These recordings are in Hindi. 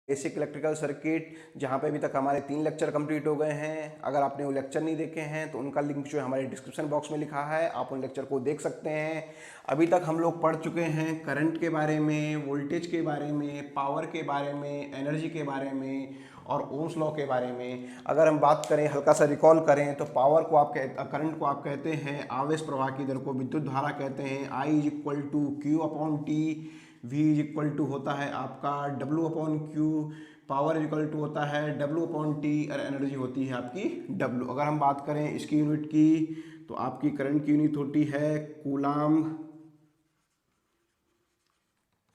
बेसिक इलेक्ट्रिकल सर्किट, जहाँ पे अभी तक हमारे 3 लेक्चर कंप्लीट हो गए हैं। अगर आपने वो लेक्चर नहीं देखे हैं तो उनका लिंक जो है हमारे डिस्क्रिप्शन बॉक्स में लिखा है, आप उन लेक्चर को देख सकते हैं। अभी तक हम लोग पढ़ चुके हैं करंट के बारे में, वोल्टेज के बारे में, पावर के बारे में, एनर्जी के बारे में और ओम्स लॉ के बारे में। अगर हम बात करें, हल्का सा रिकॉल करें, तो पावर को आप करंट को आप कहते हैं आवेश प्रवाह की दर को विद्युत धारा कहते हैं। I is equal to Q upon T, V is equal to होता है आपका W upon Q, power is equal to होता है W अपॉन टी और एनर्जी होती है आपकी W। अगर हम बात करें इसकी यूनिट की, तो आपकी करंट की यूनिट होती है कूलाम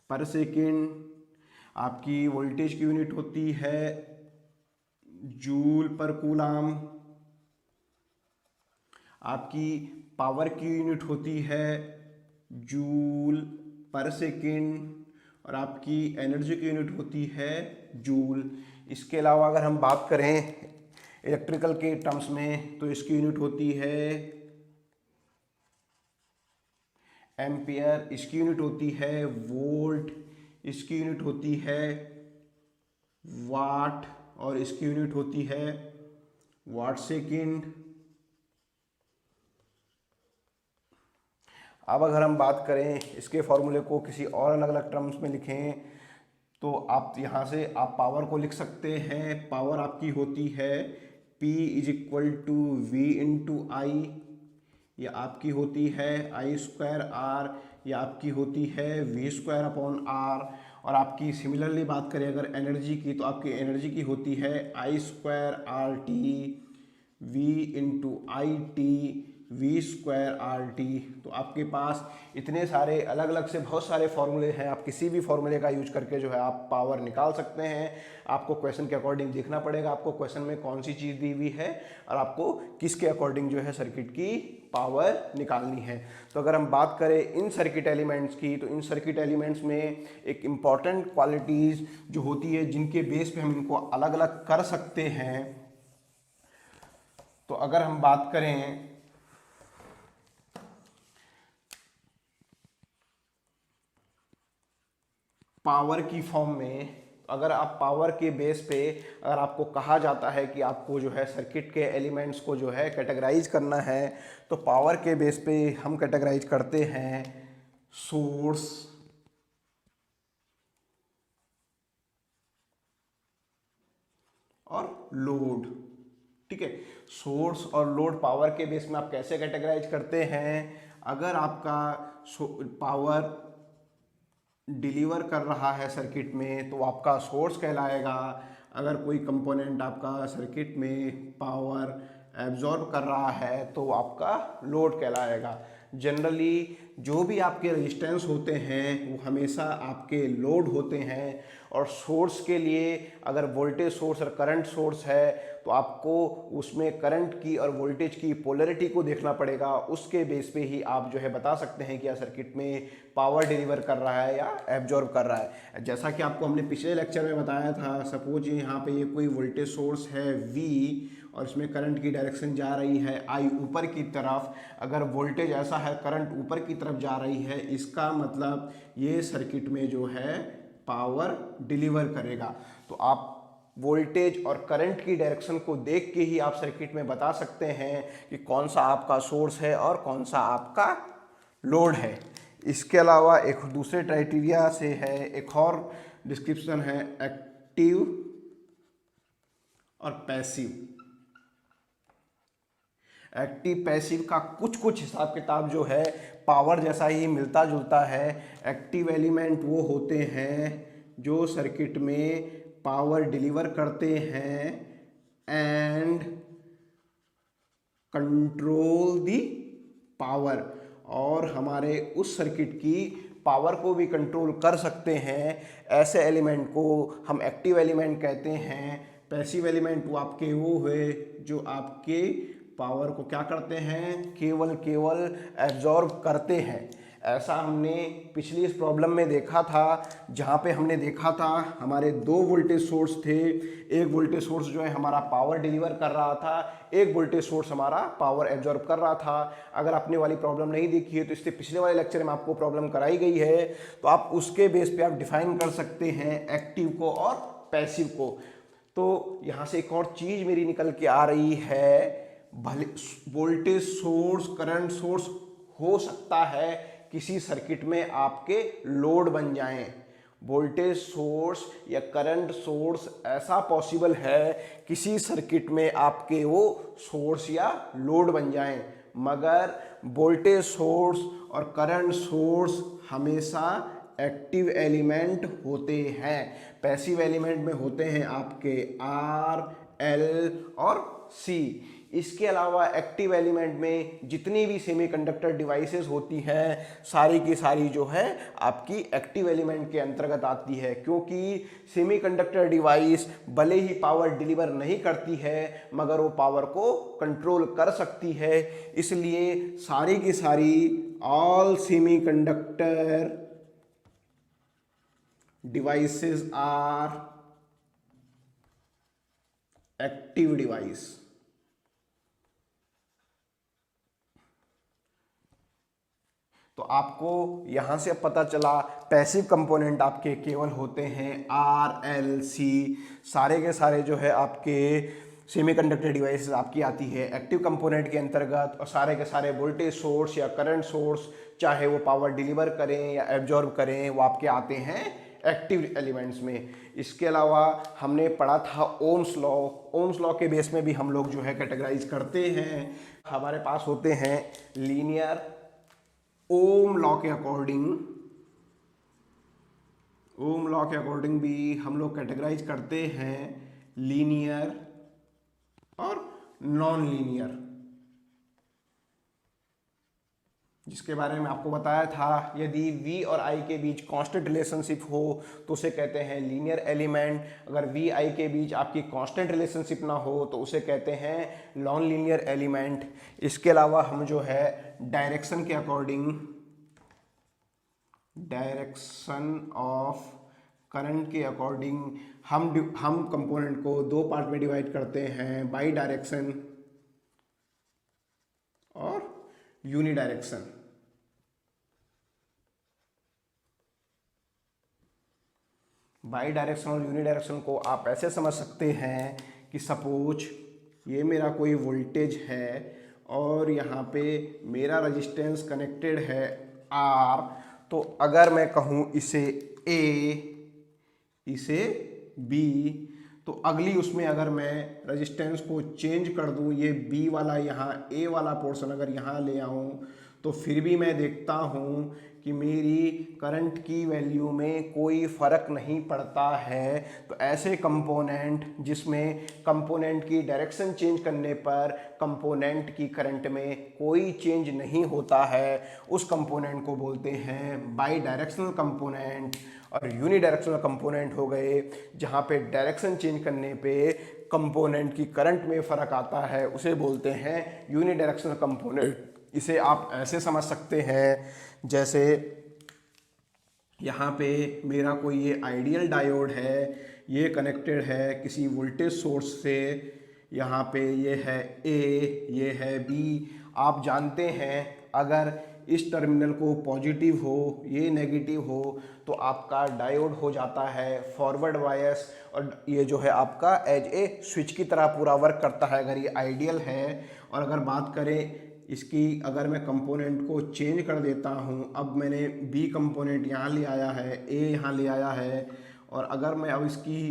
पर सेकेंड, आपकी वोल्टेज की यूनिट होती है जूल पर कूलाम, आपकी पावर की यूनिट होती है जूल पर सेकेंड और आपकी एनर्जी की यूनिट होती है जूल। इसके अलावा अगर हम बात करें इलेक्ट्रिकल के टर्म्स में, तो इसकी यूनिट होती है एम्पियर, इसकी यूनिट होती है वोल्ट, इसकी यूनिट होती है वाट और इसकी यूनिट होती है वाट सेकेंड। अब अगर हम बात करें इसके फॉर्मूले को किसी और अलग अलग टर्म्स में लिखें, तो आप यहाँ से आप पावर को लिख सकते हैं। पावर आपकी होती है P is equal to V into I, या आपकी होती है आई स्क्वायर आर, या आपकी होती है वी स्क्वायर अपॉन आर। और आपकी सिमिलरली बात करें अगर एनर्जी की, तो आपकी एनर्जी की होती है I square R T V into I T V square R T. तो आपके पास इतने सारे अलग अलग से बहुत सारे फॉर्मूले हैं, आप किसी भी फॉर्मूले का यूज करके जो है आप पावर निकाल सकते हैं। आपको क्वेश्चन के अकॉर्डिंग देखना पड़ेगा, आपको क्वेश्चन में कौन सी चीज़ दी हुई है और आपको किसके अकॉर्डिंग जो है सर्किट की पावर निकालनी है। तो अगर हम बात करें इन सर्किट एलिमेंट्स की, तो इन सर्किट एलिमेंट्स में एक इम्पॉर्टेंट क्वालिटीज़ जो होती है जिनके बेस पे हम इनको अलग अलग कर सकते हैं। तो अगर हम बात करें पावर की फॉर्म में, अगर आप पावर के बेस पे अगर आपको कहा जाता है कि आपको जो है सर्किट के एलिमेंट्स को जो है कैटेगराइज करना है, तो पावर के बेस पे हम कैटेगराइज करते हैं सोर्स, और लोड। ठीक है, सोर्स और लोड पावर के बेस में आप कैसे कैटेगराइज करते हैं? अगर आपका पावर डिलीवर कर रहा है सर्किट में तो आपका सोर्स कहलाएगा। अगर कोई कंपोनेंट आपका सर्किट में पावर एब्जॉर्ब कर रहा है तो आपका लोड कहलाएगा। जनरली जो भी आपके रेजिस्टेंस होते हैं वो हमेशा आपके लोड होते हैं। और सोर्स के लिए अगर वोल्टेज सोर्स और करंट सोर्स है तो आपको उसमें करंट की और वोल्टेज की पोलैरिटी को देखना पड़ेगा। उसके बेस पे ही आप जो है बता सकते हैं कि यह सर्किट में पावर डिलीवर कर रहा है या एब्जॉर्ब कर रहा है। जैसा कि आपको हमने पिछले लेक्चर में बताया था, सपोज यहाँ पे ये कोई वोल्टेज सोर्स है V और इसमें करंट की डायरेक्शन जा रही है I ऊपर की तरफ। अगर वोल्टेज ऐसा है करंट ऊपर की तरफ जा रही है, इसका मतलब ये सर्किट में जो है पावर डिलीवर करेगा। तो आप वोल्टेज और करंट की डायरेक्शन को देख के ही आप सर्किट में बता सकते हैं कि कौन सा आपका सोर्स है और कौन सा आपका लोड है। इसके अलावा एक दूसरे क्राइटेरिया से है, एक और डिस्क्रिप्शन है एक्टिव और पैसिव। एक्टिव पैसिव का कुछ कुछ हिसाब किताब जो है पावर जैसा ही मिलता जुलता है। एक्टिव एलिमेंट वो होते हैं जो सर्किट में पावर डिलीवर करते हैं एंड कंट्रोल दी पावर, और हमारे उस सर्किट की पावर को भी कंट्रोल कर सकते हैं। ऐसे एलिमेंट को हम एक्टिव एलिमेंट कहते हैं। पैसिव एलिमेंट वो आपके वो हुए जो आपके पावर को क्या करते हैं, केवल एब्जॉर्ब करते हैं। ऐसा हमने पिछली इस प्रॉब्लम में देखा था, जहाँ पे हमने देखा था हमारे दो वोल्टेज सोर्स थे। एक वोल्टेज सोर्स जो है हमारा पावर डिलीवर कर रहा था, एक वोल्टेज सोर्स हमारा पावर एब्जॉर्ब कर रहा था। अगर आपने वाली प्रॉब्लम नहीं देखी है तो इससे पिछले वाले लेक्चर में आपको प्रॉब्लम कराई गई है, तो आप उसके बेस पे आप डिफाइन कर सकते हैं एक्टिव को और पैसिव को। तो यहाँ से एक और चीज मेरी निकल के आ रही है, भले वोल्टेज सोर्स करंट सोर्स हो सकता है किसी सर्किट में आपके लोड बन जाएं, वोल्टेज सोर्स या करंट सोर्स ऐसा पॉसिबल है किसी सर्किट में आपके वो सोर्स या लोड बन जाएं, मगर वोल्टेज सोर्स और करंट सोर्स हमेशा एक्टिव एलिमेंट होते हैं। पैसिव एलिमेंट में होते हैं आपके आर, एल और सी। इसके अलावा एक्टिव एलिमेंट में जितनी भी सेमीकंडक्टर डिवाइसेस होती हैं सारी की सारी जो है आपकी एक्टिव एलिमेंट के अंतर्गत आती है, क्योंकि सेमीकंडक्टर डिवाइस भले ही पावर डिलीवर नहीं करती है मगर वो पावर को कंट्रोल कर सकती है। इसलिए सारी की सारी all semiconductor devices are active device। तो आपको यहां से अब पता चला पैसिव कंपोनेंट आपके केवल होते हैं आर, एल, सी। सारे के सारे जो है आपके सेमीकंडक्टर डिवाइसेस आपकी आती है एक्टिव कंपोनेंट के अंतर्गत, और सारे के सारे वोल्टेज सोर्स या करंट सोर्स चाहे वो पावर डिलीवर करें या एब्जॉर्ब करें वो आपके आते हैं एक्टिव एलिमेंट्स में। इसके अलावा हमने पढ़ा था ओम्स लॉ। ओम्स लॉ के बेस में भी हम लोग जो है कैटेगराइज करते हैं। हमारे पास होते हैं लीनियर, ओम लॉ के अकॉर्डिंग, ओम लॉ के अकॉर्डिंग भी हम लोग कैटेगराइज करते हैं लीनियर और नॉन लीनियर, जिसके बारे में आपको बताया था यदि V और I के बीच कांस्टेंट रिलेशनशिप हो तो उसे कहते हैं लीनियर एलिमेंट। अगर V I के बीच आपकी कांस्टेंट रिलेशनशिप ना हो तो उसे कहते हैं नॉन लीनियर एलिमेंट। इसके अलावा हम जो है डायरेक्शन के अकॉर्डिंग, डायरेक्शन ऑफ करंट के अकॉर्डिंग हम कंपोनेंट को दो पार्ट में डिवाइड करते हैं, बाई डायरेक्शन और यूनी डायरेक्शन। बाई डायरेक्शन और यूनी डायरेक्शन को आप ऐसे समझ सकते हैं कि सपोज ये मेरा कोई वोल्टेज है और यहाँ पे मेरा रेजिस्टेंस कनेक्टेड है R, तो अगर मैं कहूँ इसे A, इसे B, तो अगली उसमें अगर मैं रेजिस्टेंस को चेंज कर दूं, ये B वाला यहाँ A वाला पोर्शन अगर यहाँ ले आऊँ तो फिर भी मैं देखता हूँ कि मेरी करंट की वैल्यू में कोई फ़र्क नहीं पड़ता है। तो ऐसे कंपोनेंट जिसमें कंपोनेंट की डायरेक्शन चेंज करने पर कंपोनेंट की करंट में कोई चेंज नहीं होता है उस कंपोनेंट को बोलते हैं बाई डायरेक्शनल कंपोनेंट। और यूनी डायरेक्शनल कंपोनेंट हो गए जहाँ पे डायरेक्शन चेंज करने पे कंपोनेंट की करंट में फ़र्क आता है, उसे बोलते हैं यूनी डायरेक्शनल कंपोनेंट। इसे आप ऐसे समझ सकते हैं जैसे यहाँ पे मेरा कोई ये आइडियल डायोड है, ये कनेक्टेड है किसी वोल्टेज सोर्स से, यहाँ पे ये है A, ये है B। आप जानते हैं अगर इस टर्मिनल को पॉजिटिव हो, ये नेगेटिव हो तो आपका डायोड हो जाता है फॉरवर्ड बायस, और ये जो है आपका एज ए स्विच की तरह पूरा वर्क करता है अगर ये आइडियल है। और अगर बात करें इसकी, अगर मैं कंपोनेंट को चेंज कर देता हूँ, अब मैंने B कंपोनेंट यहाँ ले आया है, A यहाँ ले आया है, और अगर मैं अब इसकी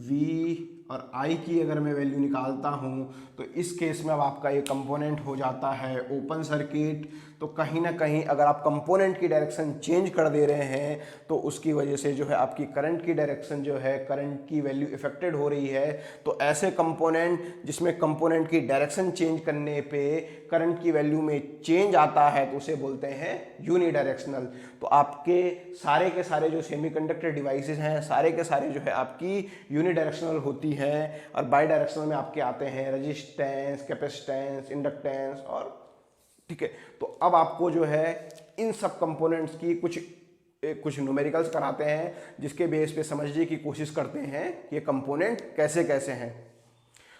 V और I की अगर मैं वैल्यू निकालता हूँ तो इस केस में अब आपका ये कंपोनेंट हो जाता है ओपन सर्किट। तो कहीं ना कहीं अगर आप कंपोनेंट की डायरेक्शन चेंज कर दे रहे हैं तो उसकी वजह से जो है आपकी करंट की डायरेक्शन जो है, करंट की वैल्यू इफेक्टेड हो रही है। तो ऐसे कंपोनेंट जिसमें कंपोनेंट की डायरेक्शन चेंज करने पे करंट की वैल्यू में चेंज आता है तो उसे बोलते हैं यूनी डायरेक्शनल। तो आपके सारे के सारे जो सेमीकंडक्टर डिवाइसेस हैं सारे के सारे जो है आपकी यूनी डायरेक्शनल होती है। और बाई डायरेक्शनल में आपके आते हैं रेजिस्टेंस, कैपेसिटेंस, इंडक्टेंस और ठीक है। तो अब आपको जो है इन सब कंपोनेंट्स की कुछ न्यूमेरिकल्स कराते हैं जिसके बेस पे समझने की कोशिश करते हैं कि ये कंपोनेंट कैसे कैसे हैं।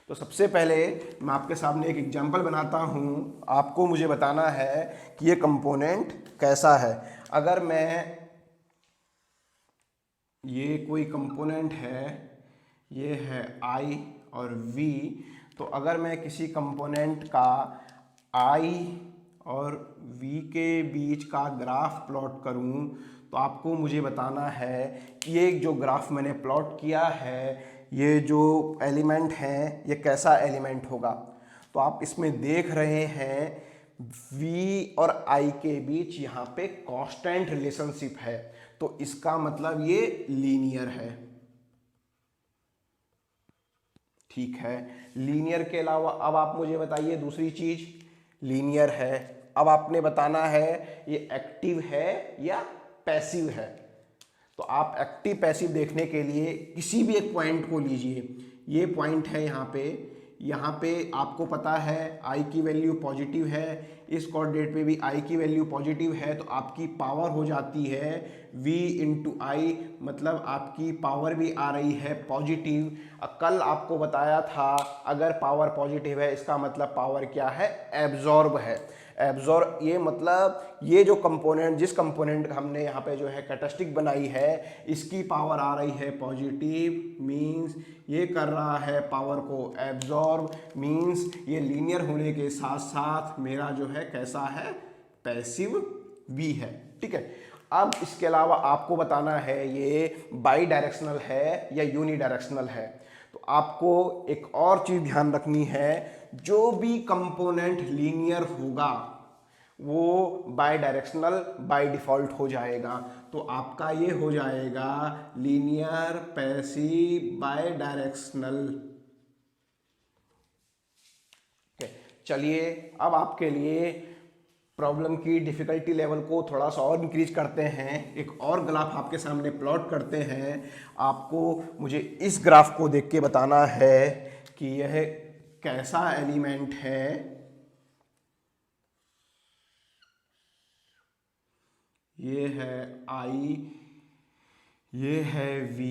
तो सबसे पहले मैं आपके सामने एक एग्जांपल बनाता हूँ, आपको मुझे बताना है कि ये कंपोनेंट कैसा है। अगर मैं, ये कोई कंपोनेंट है ये है I और V। तो अगर मैं किसी कंपोनेंट का I और V के बीच का ग्राफ प्लॉट करूं तो आपको मुझे बताना है ये जो ग्राफ मैंने प्लॉट किया है, ये जो एलिमेंट हैं ये कैसा एलिमेंट होगा। तो आप इसमें देख रहे हैं V और I के बीच यहाँ पे कांस्टेंट रिलेशनशिप है, तो इसका मतलब ये लीनियर है। ठीक है, लीनियर के अलावा अब आप मुझे बताइए दूसरी चीज। लीनियर है, अब आपने बताना है ये एक्टिव है या पैसिव है। तो आप एक्टिव पैसिव देखने के लिए किसी भी एक पॉइंट को लीजिए। ये पॉइंट है यहाँ पे आपको पता है आई की वैल्यू पॉजिटिव है, इस कोऑर्डिनेट पे भी आई की वैल्यू पॉजिटिव है, तो आपकी पावर हो जाती है v इंटू आई, मतलब आपकी पावर भी आ रही है पॉजिटिव। कल आपको बताया था अगर पावर पॉजिटिव है इसका मतलब पावर क्या है, एब्जॉर्ब है। एब्जॉर्ब ये मतलब ये जो कंपोनेंट, जिस कंपोनेंट का हमने यहाँ पे जो है कैरेक्टरिस्टिक बनाई है, इसकी पावर आ रही है पॉजिटिव, मींस ये कर रहा है पावर को एब्जॉर्ब, मींस ये लीनियर होने के साथ साथ मेरा जो है कैसा है, पैसिव भी है। ठीक है, अब इसके अलावा आपको बताना है ये बाई डायरेक्शनल है या यूनी डायरेक्शनल है। तो आपको एक और चीज ध्यान रखनी है, जो भी कंपोनेंट लीनियर होगा वो बाय डायरेक्शनल बाय डिफॉल्ट हो जाएगा। तो आपका ये हो जाएगा लीनियर पैसिव बाय डायरेक्शनल। चलिए अब आपके लिए प्रॉब्लम की डिफ़िकल्टी लेवल को थोड़ा सा और इंक्रीज करते हैं, एक और ग्राफ आपके सामने प्लॉट करते हैं। आपको मुझे इस ग्राफ को देख के बताना है कि यह कैसा एलिमेंट है। ये है I, ये है V,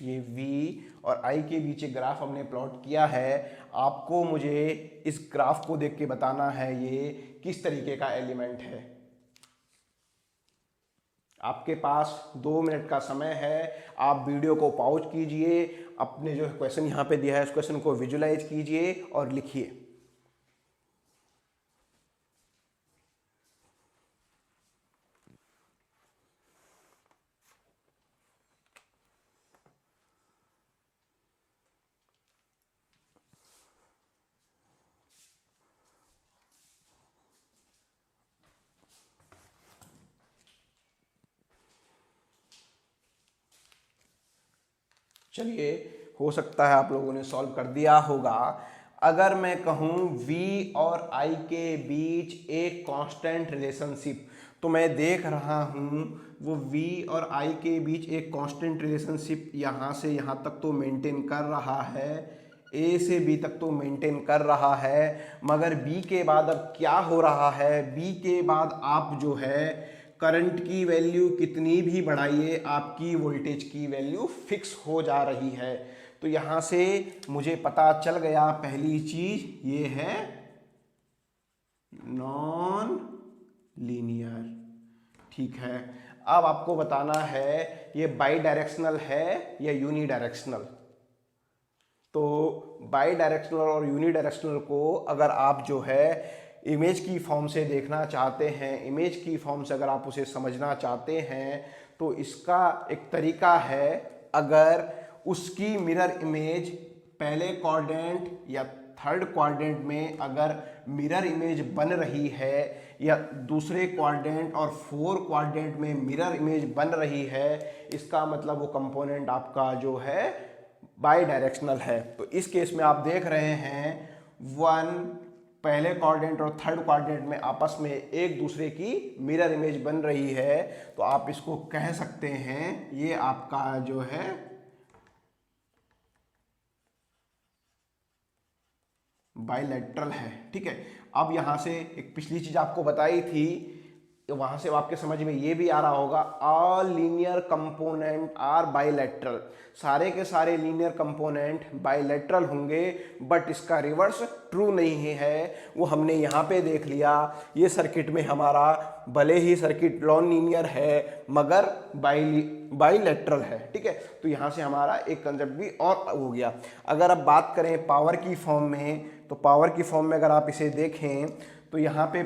ये V और I के बीच एक ग्राफ हमने प्लॉट किया है। आपको मुझे इस ग्राफ को देख के बताना है ये किस तरीके का एलिमेंट है। आपके पास 2 मिनट का समय है, आप वीडियो को पॉज कीजिए, अपने जो क्वेश्चन यहाँ पे दिया है उस क्वेश्चन को विजुलाइज कीजिए और लिखिए। चलिए, हो सकता है आप लोगों ने सॉल्व कर दिया होगा। अगर मैं कहूँ V और I के बीच एक कांस्टेंट रिलेशनशिप, तो मैं देख रहा हूँ वो V और I के बीच एक कांस्टेंट रिलेशनशिप यहाँ से यहाँ तक तो मेंटेन कर रहा है, A से B तक तो मेंटेन कर रहा है, मगर B के बाद अब क्या हो रहा है, B के बाद आप जो है करंट की वैल्यू कितनी भी बढ़ाइए आपकी वोल्टेज की वैल्यू फिक्स हो जा रही है। तो यहाँ से मुझे पता चल गया पहली चीज ये है नॉन लीनियर। ठीक है, अब आपको बताना है ये बाई डायरेक्शनल है या यूनी डायरेक्शनल। तो बाई डायरेक्शनल और यूनी डायरेक्शनल को अगर आप जो है इमेज की फॉर्म से देखना चाहते हैं, इमेज की फॉर्म से अगर आप उसे समझना चाहते हैं, तो इसका एक तरीका है, अगर उसकी मिरर इमेज पहले क्वाड्रेंट या थर्ड क्वाड्रेंट में अगर मिरर इमेज बन रही है या दूसरे क्वाड्रेंट और फोर क्वाड्रेंट में मिरर इमेज बन रही है, इसका मतलब वो कंपोनेंट आपका जो है बाई डायरेक्शनल है। तो इस केस में आप देख रहे हैं वन पहले क्वाड्रेंट और थर्ड क्वाड्रेंट में आपस में एक दूसरे की मिरर इमेज बन रही है, तो आप इसको कह सकते हैं ये आपका जो है बाइलेटरल है। ठीक है, अब यहां से एक पिछली चीज आपको बताई थी वहां से आपके समझ में ये भी आ रहा होगा, all linear component are bilateral, सारे के सारे लीनियर कंपोनेंट बाइलेटरल होंगे, बट इसका रिवर्स ट्रू नहीं है। वो हमने यहाँ पे देख लिया, ये सर्किट में हमारा भले ही सर्किट नॉन लीनियर है मगर बाइलेटरल है। ठीक है, तो यहाँ से हमारा एक कंसेप्ट भी और हो गया। अगर अब बात करें पावर की फॉर्म में, तो पावर की फॉर्म में अगर आप इसे देखें तो यहाँ पे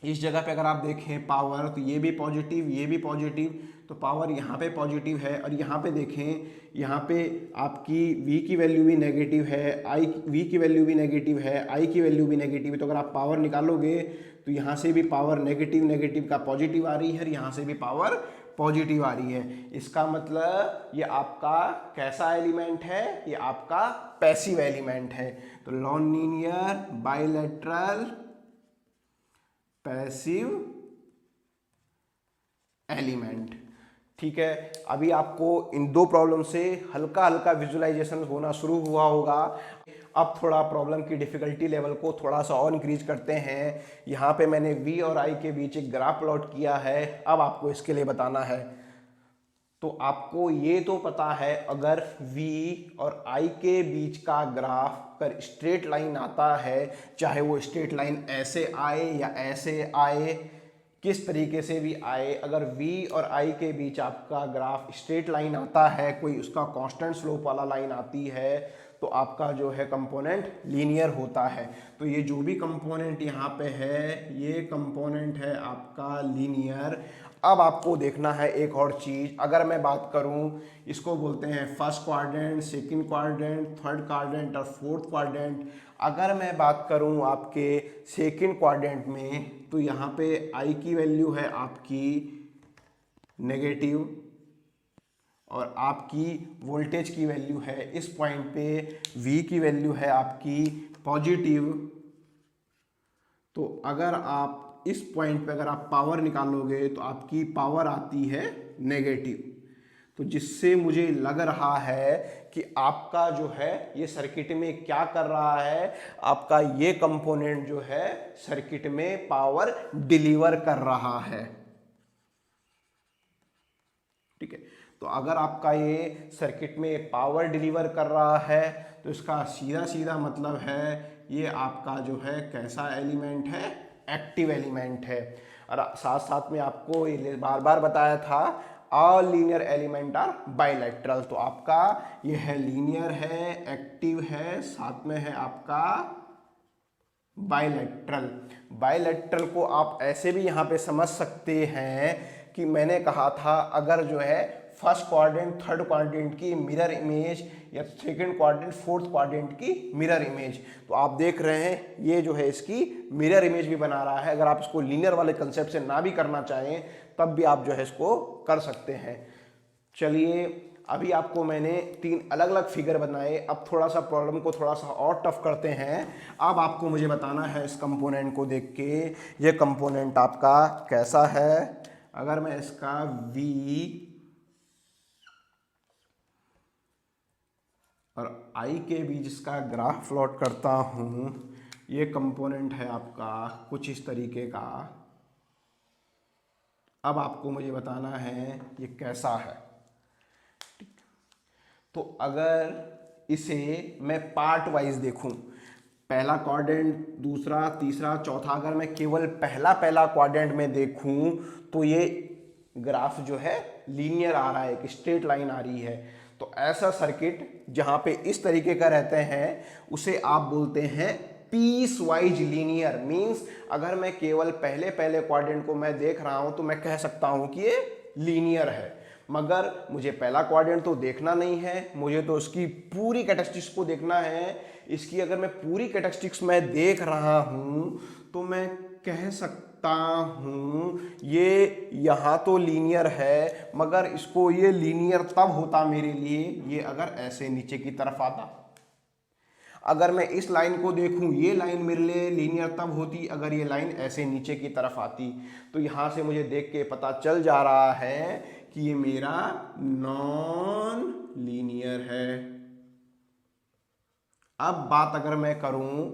इस जगह पे अगर आप देखें पावर, तो ये भी पॉजिटिव, ये भी पॉजिटिव, तो पावर यहाँ पे पॉजिटिव है। और यहाँ पे देखें, यहाँ पे आपकी v की वैल्यू भी नेगेटिव है, v की वैल्यू भी नेगेटिव है, i की वैल्यू भी नेगेटिव है। तो अगर आप पावर निकालोगे तो यहाँ से भी पावर नेगेटिव नेगेटिव का पॉजिटिव आ रही है, और यहाँ से भी पावर पॉजिटिव आ रही है। इसका मतलब ये आपका कैसा एलिमेंट है, ये आपका पैसिव एलिमेंट है। तो non linear bilateral passive element. ठीक है, अभी आपको इन दो प्रॉब्लम से हल्का हल्का विजुअलाइजेशन होना शुरू हुआ होगा। अब थोड़ा प्रॉब्लम की डिफिकल्टी लेवल को थोड़ा सा और इंक्रीज करते हैं। यहाँ पे मैंने v और i के बीच एक ग्राफ प्लॉट किया है, अब आपको इसके लिए बताना है। तो आपको ये तो पता है, अगर v और i के बीच का ग्राफ कर स्ट्रेट लाइन आता है, चाहे वो स्ट्रेट लाइन ऐसे आए या ऐसे आए, किस तरीके से भी आए, अगर v और i के बीच आपका ग्राफ स्ट्रेट लाइन आता है, कोई उसका कांस्टेंट स्लोप वाला लाइन आती है, तो आपका जो है कंपोनेंट लीनियर होता है। तो ये जो भी कंपोनेंट यहाँ पे है, ये कंपोनेंट है आपका लीनियर। अब आपको देखना है एक और चीज, अगर मैं बात करूं, इसको बोलते हैं first quadrant, second quadrant, third quadrant और फोर्थ क्वाड्रेंट। अगर मैं बात करूं आपके सेकंड क्वाड्रेंट में, तो यहाँ पे आई की वैल्यू है आपकी नेगेटिव और आपकी वोल्टेज की वैल्यू है इस पॉइंट पे, V की वैल्यू है आपकी पॉजिटिव। तो अगर आप इस पॉइंट पे अगर आप पावर निकालोगे तो आपकी पावर आती है नेगेटिव। तो जिससे मुझे लग रहा है कि आपका जो है ये सर्किट में क्या कर रहा है, आपका ये कंपोनेंट जो है सर्किट में पावर डिलीवर कर रहा है। ठीक है, तो अगर आपका ये सर्किट में पावर डिलीवर कर रहा है, तो इसका सीधा सीधा मतलब है ये आपका जो है कैसा एलिमेंट है, एक्टिव एलिमेंट है। और साथ साथ में आपको ये बार बार बताया था, all linear element are bilateral. तो आपका ये है लीनियर है, एक्टिव है, साथ में है आपका बाइलेटरल। बाइलेटरल को आप ऐसे भी यहाँ पे समझ सकते हैं कि मैंने कहा था, अगर जो है फर्स्ट क्वाड्रेंट थर्ड क्वाड्रेंट की मिरर इमेज या सेकंड क्वाड्रेंट फोर्थ क्वाड्रेंट की मिरर इमेज, तो आप देख रहे हैं ये जो है इसकी मिरर इमेज भी बना रहा है। अगर आप इसको लीनियर वाले कंसेप्ट से ना भी करना चाहें तब भी आप जो है इसको कर सकते हैं। चलिए, अभी आपको मैंने 3 अलग अलग फिगर बनाए, अब थोड़ा सा प्रॉब्लम को थोड़ा सा और टफ करते हैं। अब आपको मुझे बताना है इस कंपोनेंट को देख के, ये कंपोनेंट आपका कैसा है। अगर मैं इसका V और I के बीच इसका ग्राफ प्लॉट करता हूँ, ये कंपोनेंट है आपका कुछ इस तरीके का। अब आपको मुझे बताना है ये कैसा है। तो अगर इसे मैं पार्ट वाइज देखूं, पहला क्वाड्रेंट, दूसरा, तीसरा, चौथा, अगर मैं केवल पहला क्वाड्रेंट में देखूं तो ये ग्राफ जो है लीनियर आ रहा है, एक स्ट्रेट लाइन आ रही है। तो ऐसा सर्किट जहां पे इस तरीके का रहते हैं उसे आप बोलते हैं पीस वाइज लीनियर। मींस अगर मैं केवल पहले क्वाड्रेंट को मैं देख रहा हूं तो मैं कह सकता हूं कि ये लीनियर है, मगर मुझे पहला क्वाड्रेंट तो देखना नहीं है, मुझे तो उसकी पूरी कैरेक्टरिस्टिक्स को देखना है। इसकी अगर मैं पूरी कैरेक्टरिस्टिक्स मैं देख रहा हूं तो मैं कह सकता हूं ये यहाँ तो लीनियर है, मगर इसको ये लीनियर तब होता मेरे लिए ये अगर ऐसे नीचे की तरफ आता। अगर मैं इस लाइन को देखूं, ये लाइन मेरे लिए लीनियर तब होती अगर ये लाइन ऐसे नीचे की तरफ आती। तो यहां से मुझे देख के पता चल जा रहा है कि ये मेरा नॉन लीनियर है। अब बात अगर मैं करूं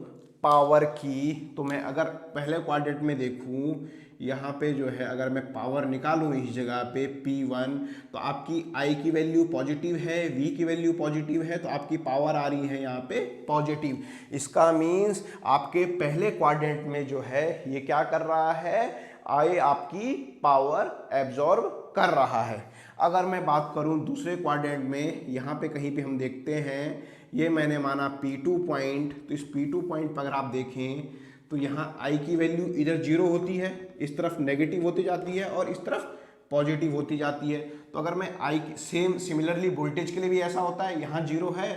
पावर की, तो मैं अगर पहले क्वाड्रेंट में देखूं, यहाँ पे जो है अगर मैं पावर निकालूं इस जगह पे P1, तो आपकी I की वैल्यू पॉजिटिव है, V की वैल्यू पॉजिटिव है, तो आपकी पावर आ रही है यहाँ पे पॉजिटिव। इसका मीन्स आपके पहले क्वाड्रेंट में जो है ये क्या कर रहा है, I आपकी पावर एब्जॉर्ब कर रहा है। अगर मैं बात करूं दूसरे क्वाड्रेंट में, यहाँ पे कहीं पे हम देखते हैं, ये मैंने माना P2 पॉइंट, तो इस P2 पॉइंट पर अगर आप देखें तो यहाँ I की वैल्यू इधर जीरो होती है, इस तरफ नेगेटिव होती जाती है और इस तरफ पॉजिटिव होती जाती है। तो अगर मैं I सेम सिमिलरली वोल्टेज के लिए भी ऐसा होता है, यहाँ जीरो है,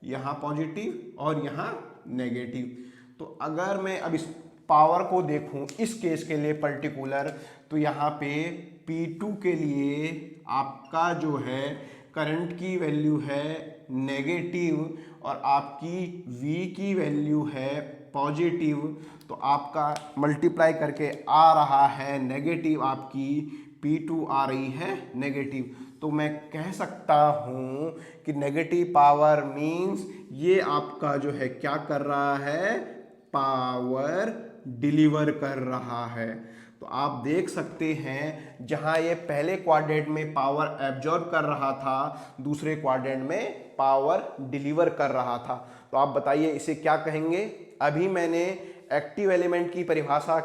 यहाँ पॉजिटिव और यहाँ नेगेटिव। तो अगर मैं अब इस पावर को देखूं इस केस के लिए पर्टिकुलर, तो यहाँ पे P2 के लिए आपका जो है करंट की वैल्यू है नेगेटिव और आपकी V की वैल्यू है पॉजिटिव, तो आपका मल्टीप्लाई करके आ रहा है नेगेटिव, आपकी P2 आ रही है नेगेटिव। तो मैं कह सकता हूँ कि नेगेटिव पावर मीन्स ये आपका जो है क्या कर रहा है, पावर डिलीवर कर रहा है। तो आप देख सकते हैं जहां ये पहले क्वाड्रेंट में पावर एब्जॉर्ब कर रहा था, दूसरे क्वाड्रेंट में पावर डिलीवर कर रहा था। तो आप बताइए इसे क्या कहेंगे। अभी मैंने एक्टिव एलिमेंट की परिभाषा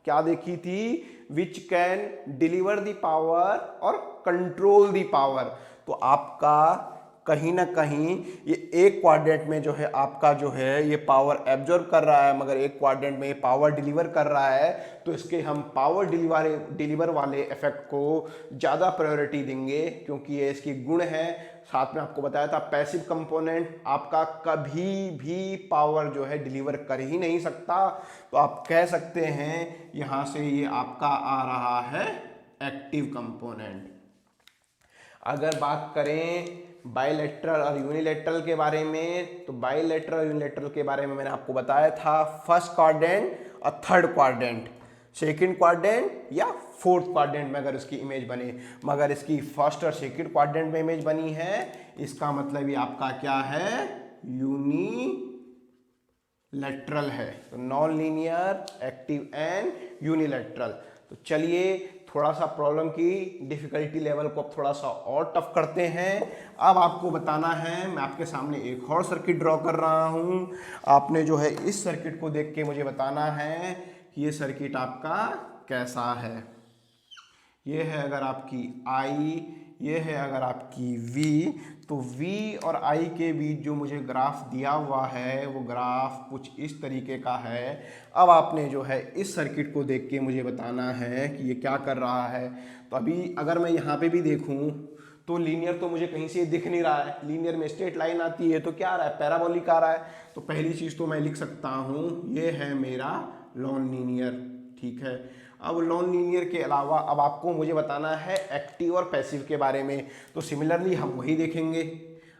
क्या देखी थी, which can deliver the power और कंट्रोल द पावर। तो आपका कहीं ना कहीं ये एक क्वाड्रेंट में जो है आपका जो है ये पावर एब्जॉर्ब कर रहा है, मगर एक क्वाड्रेंट में ये पावर डिलीवर कर रहा है, तो इसके हम पावर डिलीवर वाले इफेक्ट को ज़्यादा प्रायोरिटी देंगे, क्योंकि ये इसकी गुण है। साथ में आपको बताया था पैसिव कंपोनेंट आपका कभी भी पावर जो है डिलीवर कर ही नहीं सकता। तो आप कह सकते हैं यहाँ से ये आपका आ रहा है एक्टिव कंपोनेंट। अगर बात करें बाइलेटरल और यूनिलेटरल के बारे में, तो बाइलेटरल और यूनिलेटरल के बारे में मैंने आपको बताया था फर्स्ट क्वाड्रेंट और थर्ड क्वाड्रेंट, सेकंड क्वाड्रेंट या फोर्थ क्वाड्रेंट में अगर इसकी इमेज बने, मगर इसकी फर्स्ट और सेकंड क्वाड्रेंट में इमेज बनी है, इसका मतलब ये आपका क्या है, यूनिलैटरल है। तो non linear, active and unilateral. तो चलिए थोड़ा सा प्रॉब्लम की डिफिकल्टी लेवल को अब थोड़ा सा और टफ करते हैं। अब आपको बताना है, मैं आपके सामने एक और सर्किट ड्रॉ कर रहा हूं, आपने जो है इस सर्किट को देख के मुझे बताना है कि ये सर्किट आपका कैसा है। ये है अगर आपकी I, ये है अगर आपकी V, तो V और I के बीच जो मुझे ग्राफ दिया हुआ है वो ग्राफ कुछ इस तरीके का है। अब आपने जो है इस सर्किट को देख के मुझे बताना है कि ये क्या कर रहा है। तो अभी अगर मैं यहाँ पे भी देखूँ तो लीनियर तो मुझे कहीं से दिख नहीं रहा है, लीनियर में स्ट्रेट लाइन आती है तो क्या आ रहा है, पैराबोलिक आ रहा है। तो पहली चीज़ तो मैं लिख सकता हूँ ये है मेरा नॉन लीनियर, ठीक है। अब नॉन लीनियर के अलावा अब आपको मुझे बताना है एक्टिव और पैसिव के बारे में। तो सिमिलरली हम वही देखेंगे।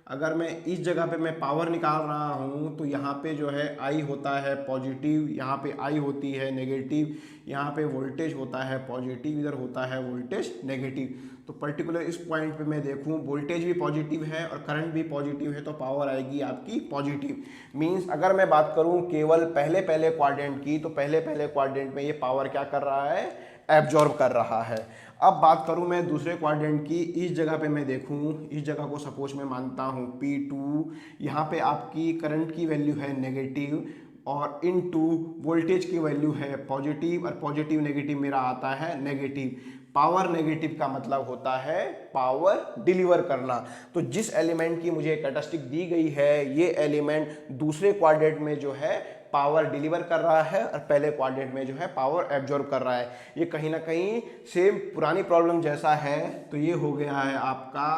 अगर मैं इस जगह पे मैं पावर निकाल रहा हूँ तो यहाँ पे जो है I होता है पॉजिटिव, यहाँ पे I होती है नेगेटिव, यहाँ पे वोल्टेज होता है पॉजिटिव, इधर होता है वोल्टेज नेगेटिव। तो पर्टिकुलर इस पॉइंट पे मैं देखूँ वोल्टेज भी पॉजिटिव है और करंट भी पॉजिटिव है, तो पावर आएगी आपकी पॉजिटिव। मीन्स अगर मैं बात करूँ केवल पहले क्वाड्रेंट की, तो पहले क्वाड्रेंट में ये पावर क्या कर रहा है, एब्जॉर्ब कर रहा है। अब बात करूं मैं दूसरे क्वाड्रेंट की, इस जगह पे मैं देखूं, इस जगह को सपोज मैं मानता हूं P2, यहाँ पे आपकी करंट की वैल्यू है नेगेटिव और इनटू वोल्टेज की वैल्यू है पॉजिटिव, और पॉजिटिव नेगेटिव मेरा आता है नेगेटिव। पावर नेगेटिव का मतलब होता है पावर डिलीवर करना। तो जिस एलिमेंट की मुझे कैरेक्टरिस्टिक दी गई है, ये एलिमेंट दूसरे क्वाड्रेंट में जो है पावर डिलीवर कर रहा है और पहले क्वाड्रेंट में जो है पावर एब्जॉर्ब कर रहा है। ये कहीं ना कहीं सेम पुरानी प्रॉब्लम जैसा है। तो ये हो गया है आपका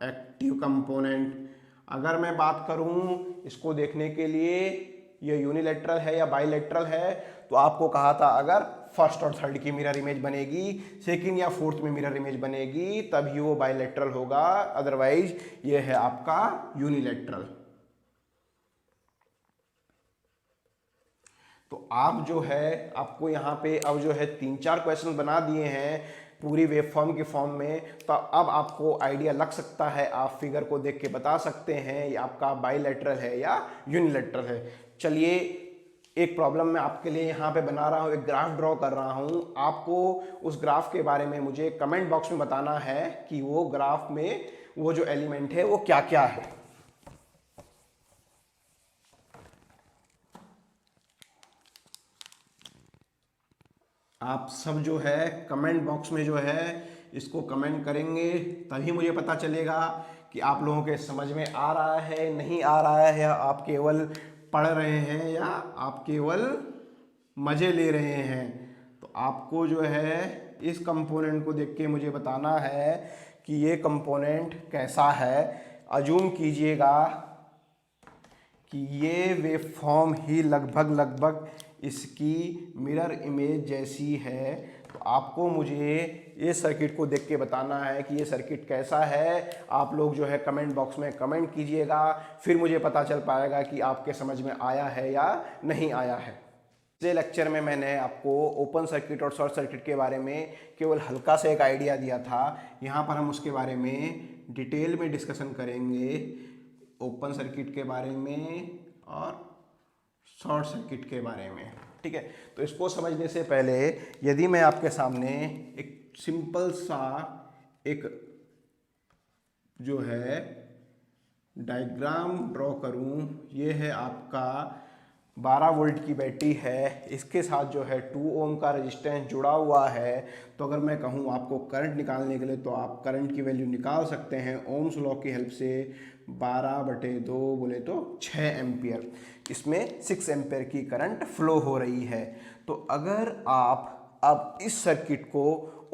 एक्टिव कंपोनेंट। अगर मैं बात करूं इसको देखने के लिए ये यूनिलैटरल है या बाइलैटरल है, तो आपको कहा था अगर फर्स्ट और थर्ड की मिरर इमेज बनेगी, सेकंड या फोर्थ में मिरर इमेज बनेगी, तभी वो बाइलैटरल होगा, अदरवाइज ये है आपका यूनिलैटरल। तो आप जो है आपको यहाँ पे अब जो है 3-4 क्वेश्चन बना दिए हैं पूरी वेव फॉर्म के फॉर्म में। तो अब आपको आइडिया लग सकता है, आप फिगर को देख के बता सकते हैं ये आपका बाइलैटरल है या यूनिलैटरल है। चलिए एक प्रॉब्लम मैं आपके लिए यहाँ पे बना रहा हूँ, एक ग्राफ ड्रॉ कर रहा हूँ। आपको उस ग्राफ के बारे में मुझे कमेंट बॉक्स में बताना है कि वो ग्राफ में वो जो एलिमेंट है वो क्या क्या है। आप सब जो है कमेंट बॉक्स में जो है इसको कमेंट करेंगे, तभी मुझे पता चलेगा कि आप लोगों के समझ में आ रहा है, नहीं आ रहा है, या आप केवल पढ़ रहे हैं या आप केवल मज़े ले रहे हैं। तो आपको जो है इस कंपोनेंट को देख के मुझे बताना है कि ये कंपोनेंट कैसा है। अज्यूम कीजिएगा कि ये वेव फॉर्म ही लगभग इसकी मिरर इमेज जैसी है। तो आपको मुझे ये सर्किट को देख के बताना है कि ये सर्किट कैसा है। आप लोग जो है कमेंट बॉक्स में कमेंट कीजिएगा, फिर मुझे पता चल पाएगा कि आपके समझ में आया है या नहीं आया है। पिछले लेक्चर में मैंने आपको ओपन सर्किट और शॉर्ट सर्किट के बारे में केवल हल्का सा एक आइडिया दिया था। यहाँ पर हम उसके बारे में डिटेल में डिस्कशन करेंगे, ओपन सर्किट के बारे में और शॉर्ट सर्किट के बारे में। ठीक है, तो इसको समझने से पहले यदि मैं आपके सामने एक सिंपल सा एक जो है डायग्राम ड्रॉ करूं, ये है आपका 12 वोल्ट की बैटरी है, इसके साथ जो है 2 ओम का रेजिस्टेंस जुड़ा हुआ है। तो अगर मैं कहूँ आपको करंट निकालने के लिए, तो आप करंट की वैल्यू निकाल सकते हैं ओम्स लॉ की हेल्प से। 12/2 बोले तो 6 एम्पियर, इसमें 6 एम्पियर की करंट फ्लो हो रही है। तो अगर आप अब इस सर्किट को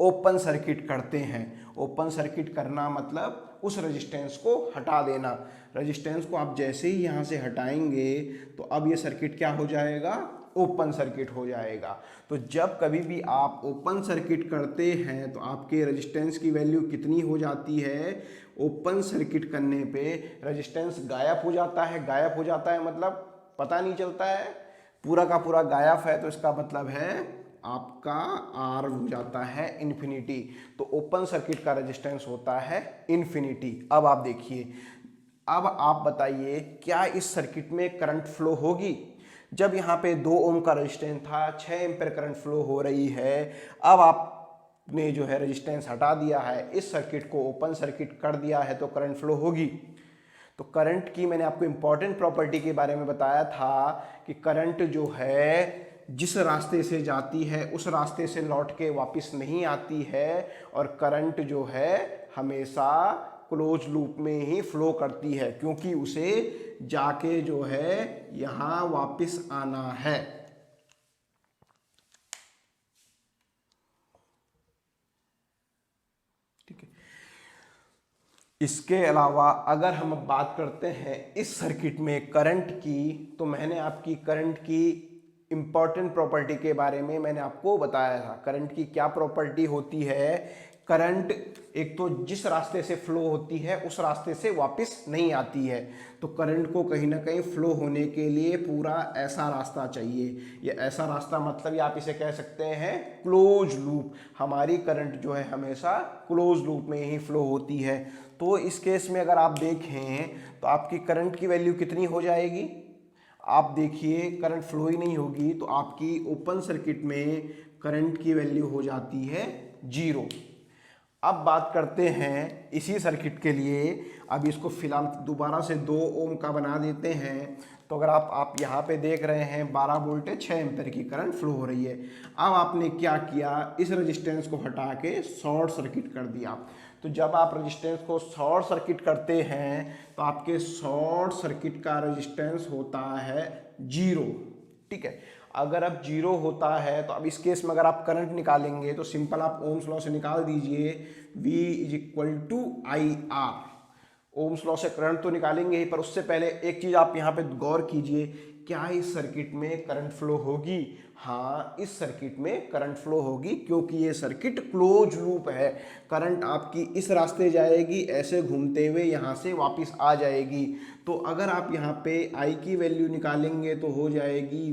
ओपन सर्किट करते हैं, ओपन सर्किट करना मतलब उस रेजिस्टेंस को हटा देना। रेजिस्टेंस को आप जैसे ही यहाँ से हटाएंगे तो अब ये सर्किट क्या हो जाएगा, ओपन सर्किट हो जाएगा। तो जब कभी भी आप ओपन सर्किट करते हैं तो आपके रेजिस्टेंस की वैल्यू कितनी हो जाती है, ओपन सर्किट करने पे रेजिस्टेंस गायब हो जाता है। गायब हो जाता है मतलब पता नहीं चलता है, पूरा का पूरा गायब है, तो इसका मतलब है आपका आर हो जाता है इन्फिनिटी। तो ओपन सर्किट का रेजिस्टेंस होता है इन्फिनिटी। अब आप देखिए, अब आप बताइए क्या इस सर्किट में करंट फ्लो होगी। जब यहाँ पे 2 ओम का रेजिस्टेंस था, 6 एम्पीयर करंट फ्लो हो रही है। अब आपने जो है रेजिस्टेंस हटा दिया है, इस सर्किट को ओपन सर्किट कर दिया है, तो करंट फ्लो होगी। तो करंट की मैंने आपको इंपॉर्टेंट प्रॉपर्टी के बारे में बताया था कि करंट जो है जिस रास्ते से जाती है उस रास्ते से लौट के वापस नहीं आती है, और करंट जो है हमेशा क्लोज लूप में ही फ्लो करती है, क्योंकि उसे जाके जो है यहाँ वापस आना है। ठीक है, इसके अलावा अगर हम अब बात करते हैं इस सर्किट में करंट की, तो मैंने आपकी करंट की इंपॉर्टेंट प्रॉपर्टी के बारे में मैंने आपको बताया था। करंट की क्या प्रॉपर्टी होती है, करंट एक तो जिस रास्ते से फ्लो होती है उस रास्ते से वापस नहीं आती है। तो करंट को कहीं ना कहीं फ्लो होने के लिए पूरा ऐसा रास्ता चाहिए। ये ऐसा रास्ता मतलब आप इसे कह सकते हैं क्लोज लूप। हमारी करंट जो है हमेशा क्लोज लूप में ही फ्लो होती है। तो इस केस में अगर आप देखें तो आपकी करंट की वैल्यू कितनी हो जाएगी, आप देखिए करंट फ्लो ही नहीं होगी, तो आपकी ओपन सर्किट में करंट की वैल्यू हो जाती है 0। अब बात करते हैं इसी सर्किट के लिए। अब इसको फिलहाल दोबारा से 2 ओम का बना देते हैं। तो अगर आप यहाँ पे देख रहे हैं 12 वोल्ट 6 एम्पीयर की करंट फ्लो हो रही है। अब आपने क्या किया, इस रेजिस्टेंस को हटा के शॉर्ट सर्किट कर दिया। तो जब आप रेजिस्टेंस को शॉर्ट सर्किट करते हैं तो आपके शॉर्ट सर्किट का रेजिस्टेंस होता है 0। ठीक है, अगर अब 0 होता है तो अब इस केस में अगर आप करंट निकालेंगे तो सिंपल आप ओम्स लॉ से निकाल दीजिए, V = IR। ओम्स लॉ से करंट तो निकालेंगे ही, पर उससे पहले एक चीज आप यहाँ पे गौर कीजिए, क्या इस सर्किट में करंट फ्लो होगी। हाँ, इस सर्किट में करंट फ्लो होगी, क्योंकि ये सर्किट क्लोज लूप है। करंट आपकी इस रास्ते जाएगी, ऐसे घूमते हुए यहाँ से वापस आ जाएगी। तो अगर आप यहाँ पे I की वैल्यू निकालेंगे तो हो जाएगी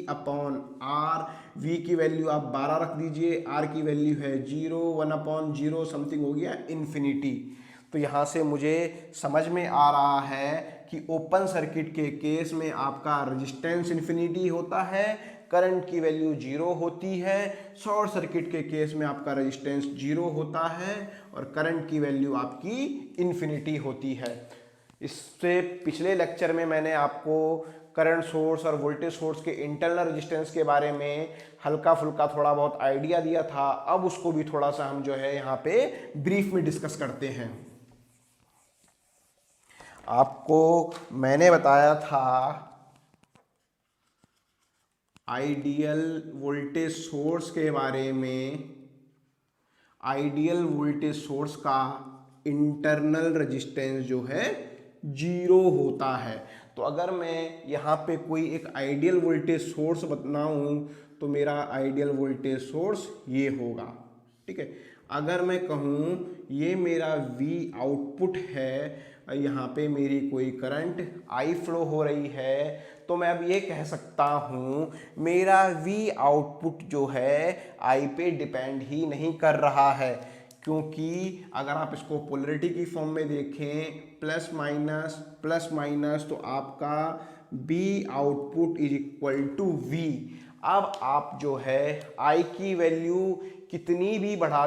V/R। V की वैल्यू आप 12 रख दीजिए, R की वैल्यू है 0, 1/0 समथिंग हो गया इन्फिनिटी। तो यहाँ से मुझे समझ में आ रहा है कि ओपन सर्किट के केस में आपका रेजिस्टेंस इन्फिनिटी होता है, करंट की वैल्यू 0 होती है। शॉर्ट सर्किट के केस में आपका रेजिस्टेंस 0 होता है और करंट की वैल्यू आपकी इन्फिनिटी होती है। इससे पिछले लेक्चर में मैंने आपको करंट सोर्स और वोल्टेज सोर्स के इंटरनल रेजिस्टेंस के बारे में हल्का फुल्का थोड़ा बहुत आइडिया दिया था। अब उसको भी थोड़ा सा हम जो है यहाँ पे ब्रीफ में डिस्कस करते हैं। आपको मैंने बताया था आइडियल वोल्टेज सोर्स के बारे में, आइडियल वोल्टेज सोर्स का इंटरनल रेजिस्टेंस जो है 0 होता है। तो अगर मैं यहाँ पे कोई एक आइडियल वोल्टेज सोर्स बनाऊँ तो मेरा आइडियल वोल्टेज सोर्स ये होगा, ठीक है। अगर मैं कहूँ ये मेरा V आउटपुट है, यहाँ पे मेरी कोई करंट I फ्लो हो रही है, तो मैं अब ये कह सकता हूँ मेरा V आउटपुट जो है I पे डिपेंड ही नहीं कर रहा है, क्योंकि अगर आप इसको पोलरिटी की फॉर्म में देखें प्लस माइनस तो आपका B output is equal to V। अब आप जो है I की वैल्यू कितनी भी बढ़ा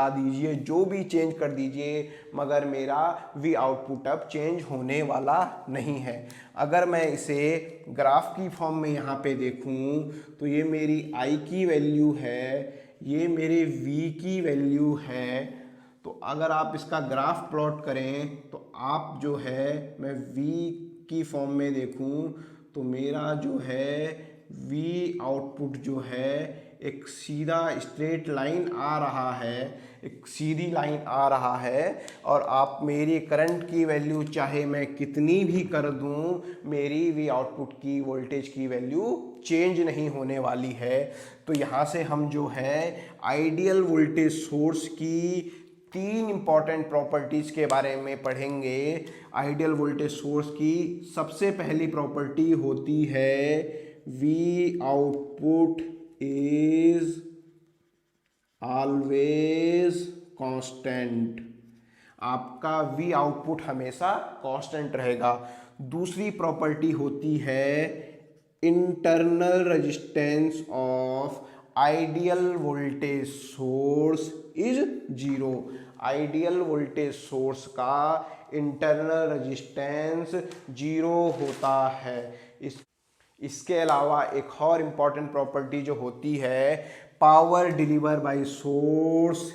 दीजिए, जो भी चेंज कर दीजिए, मगर मेरा V आउटपुट अब चेंज होने वाला नहीं है। अगर मैं इसे ग्राफ की फॉर्म में यहाँ पे देखूँ तो ये मेरी I की वैल्यू है, ये मेरे V की वैल्यू है। तो अगर आप इसका ग्राफ प्लॉट करें तो आप जो है, मैं V की फॉर्म में देखूं तो मेरा जो है V आउटपुट जो है एक सीधा स्ट्रेट लाइन आ रहा है, एक सीधी लाइन आ रहा है। और आप मेरी करंट की वैल्यू चाहे मैं कितनी भी कर दूं, मेरी V आउटपुट की वोल्टेज की वैल्यू चेंज नहीं होने वाली है। तो यहाँ से हम जो है आइडियल वोल्टेज सोर्स की 3 इंपॉर्टेंट प्रॉपर्टीज के बारे में पढ़ेंगे। आइडियल वोल्टेज सोर्स की सबसे पहली प्रॉपर्टी होती है V output is always constant. आपका V आउटपुट हमेशा कांस्टेंट रहेगा। दूसरी प्रॉपर्टी होती है internal resistance of ideal voltage source is 0। Ideal voltage source का इंटरनल रेजिस्टेंस 0 होता है। इसके अलावा एक और इम्पॉर्टेंट प्रॉपर्टी जो होती है power deliver by source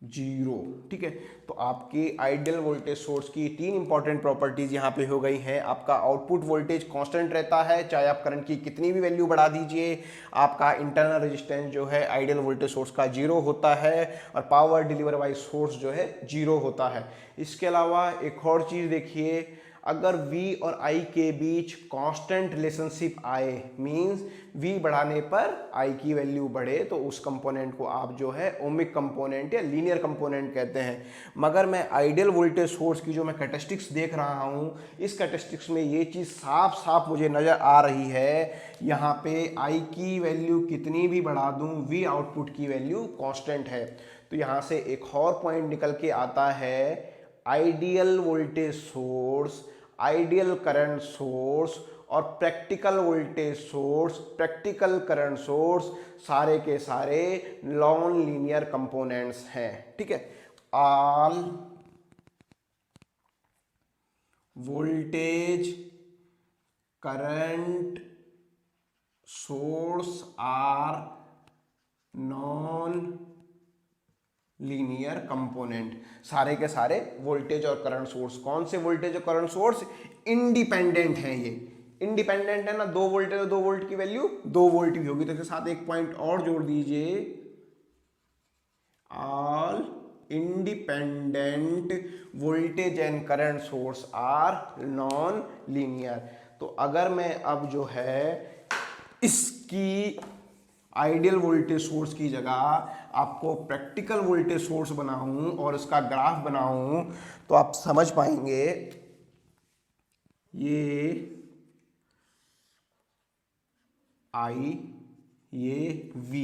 zero, ठीक है। तो आपकी आइडियल वोल्टेज सोर्स की 3 इंपॉर्टेंट प्रॉपर्टीज यहाँ पे हो गई हैं। आपका आउटपुट वोल्टेज कांस्टेंट रहता है, चाहे आप करंट की कितनी भी वैल्यू बढ़ा दीजिए। आपका इंटरनल रेजिस्टेंस जो है आइडियल वोल्टेज सोर्स का 0 होता है और पावर डिलीवर बाय सोर्स जो है 0 होता है। इसके अलावा एक और चीज़ देखिए, अगर V और I के बीच कांस्टेंट रिलेशनशिप आए, मींस V बढ़ाने पर I की वैल्यू बढ़े, तो उस कंपोनेंट को आप जो है ओमिक कंपोनेंट या लीनियर कंपोनेंट कहते हैं। मगर मैं आइडियल वोल्टेज सोर्स की जो मैं कैरेक्टरिस्टिक्स देख रहा हूँ, इस कैरेक्टरिस्टिक्स में ये चीज़ साफ साफ मुझे नज़र आ रही है। यहाँ पे I की वैल्यू कितनी भी बढ़ा दूँ, V आउटपुट की वैल्यू कांस्टेंट है। तो यहाँ से एक और पॉइंट निकल के आता है, ideal voltage source, ideal current source और practical voltage source, practical current source सारे के सारे नॉन लीनियर कंपोनेंट्स हैं, ठीक है। All voltage current source are non linear component. सारे के सारे वोल्टेज और करंट सोर्स, कौन से वोल्टेज और करंट सोर्स? इंडिपेंडेंट हैं। ये इंडिपेंडेंट है ना, 2 वोल्ट है तो 2 वोल्ट की वैल्यू 2 वोल्ट भी होगी। तो इसके साथ एक पॉइंट और जोड़ दीजिए, all independent voltage and current source are non linear. तो अगर मैं अब जो है इसकी आइडियल वोल्टेज सोर्स की जगह आपको प्रैक्टिकल वोल्टेज सोर्स बनाऊं और इसका ग्राफ बनाऊं, तो आप समझ पाएंगे ये I, ये V।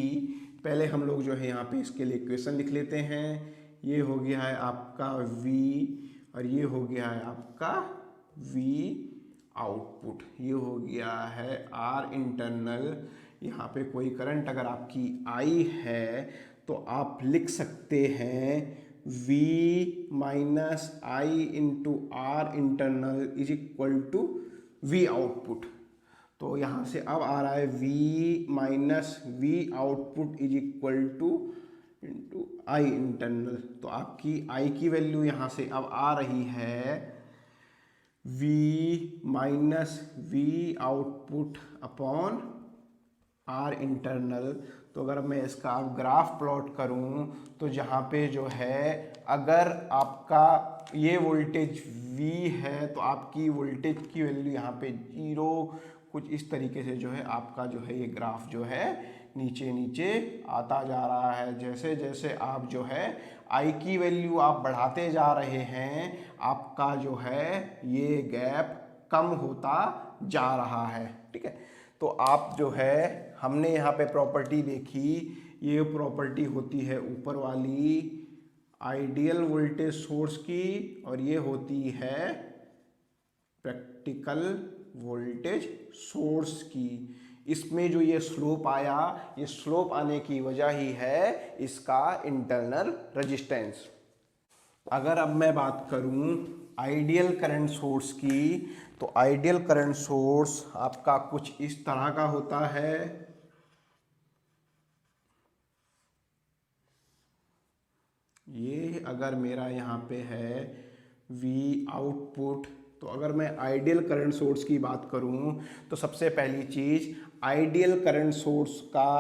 पहले हम लोग जो है यहाँ पे इसके लिए इक्वेशन लिख लेते हैं। ये हो गया है आपका V और ये हो गया है आपका V आउटपुट। ये हो गया है R इंटरनल। यहाँ पे कोई करंट अगर आपकी I है तो आप लिख सकते हैं V minus I into R internal is equal to V output. तो यहाँ से अब आ रहा है V minus V output is equal to into I internal. तो आपकी I की वैल्यू यहाँ से अब आ रही है V minus V output upon R internal. तो अगर मैं इसका अब ग्राफ प्लॉट करूं तो जहाँ पे जो है अगर आपका ये वोल्टेज V है तो आपकी वोल्टेज की वैल्यू यहाँ पे 0 कुछ इस तरीके से जो है आपका जो है ये ग्राफ जो है नीचे नीचे आता जा रहा है। जैसे जैसे आप जो है I की वैल्यू आप बढ़ाते जा रहे हैं आपका जो है ये गैप कम होता जा रहा है। ठीक है, तो आप जो है हमने यहाँ पे प्रॉपर्टी देखी, ये प्रॉपर्टी होती है ऊपर वाली आइडियल वोल्टेज सोर्स की और ये होती है प्रैक्टिकल वोल्टेज सोर्स की। इसमें जो ये स्लोप आया, ये स्लोप आने की वजह ही है इसका इंटरनल रेजिस्टेंस। अगर अब मैं बात करूं आइडियल करंट सोर्स की, तो आइडियल करंट सोर्स आपका कुछ इस तरह का होता है। ये अगर मेरा यहाँ पे है V आउटपुट, तो अगर मैं आइडियल करंट सोर्स की बात करूँ तो सबसे पहली चीज़ आइडियल करंट सोर्स का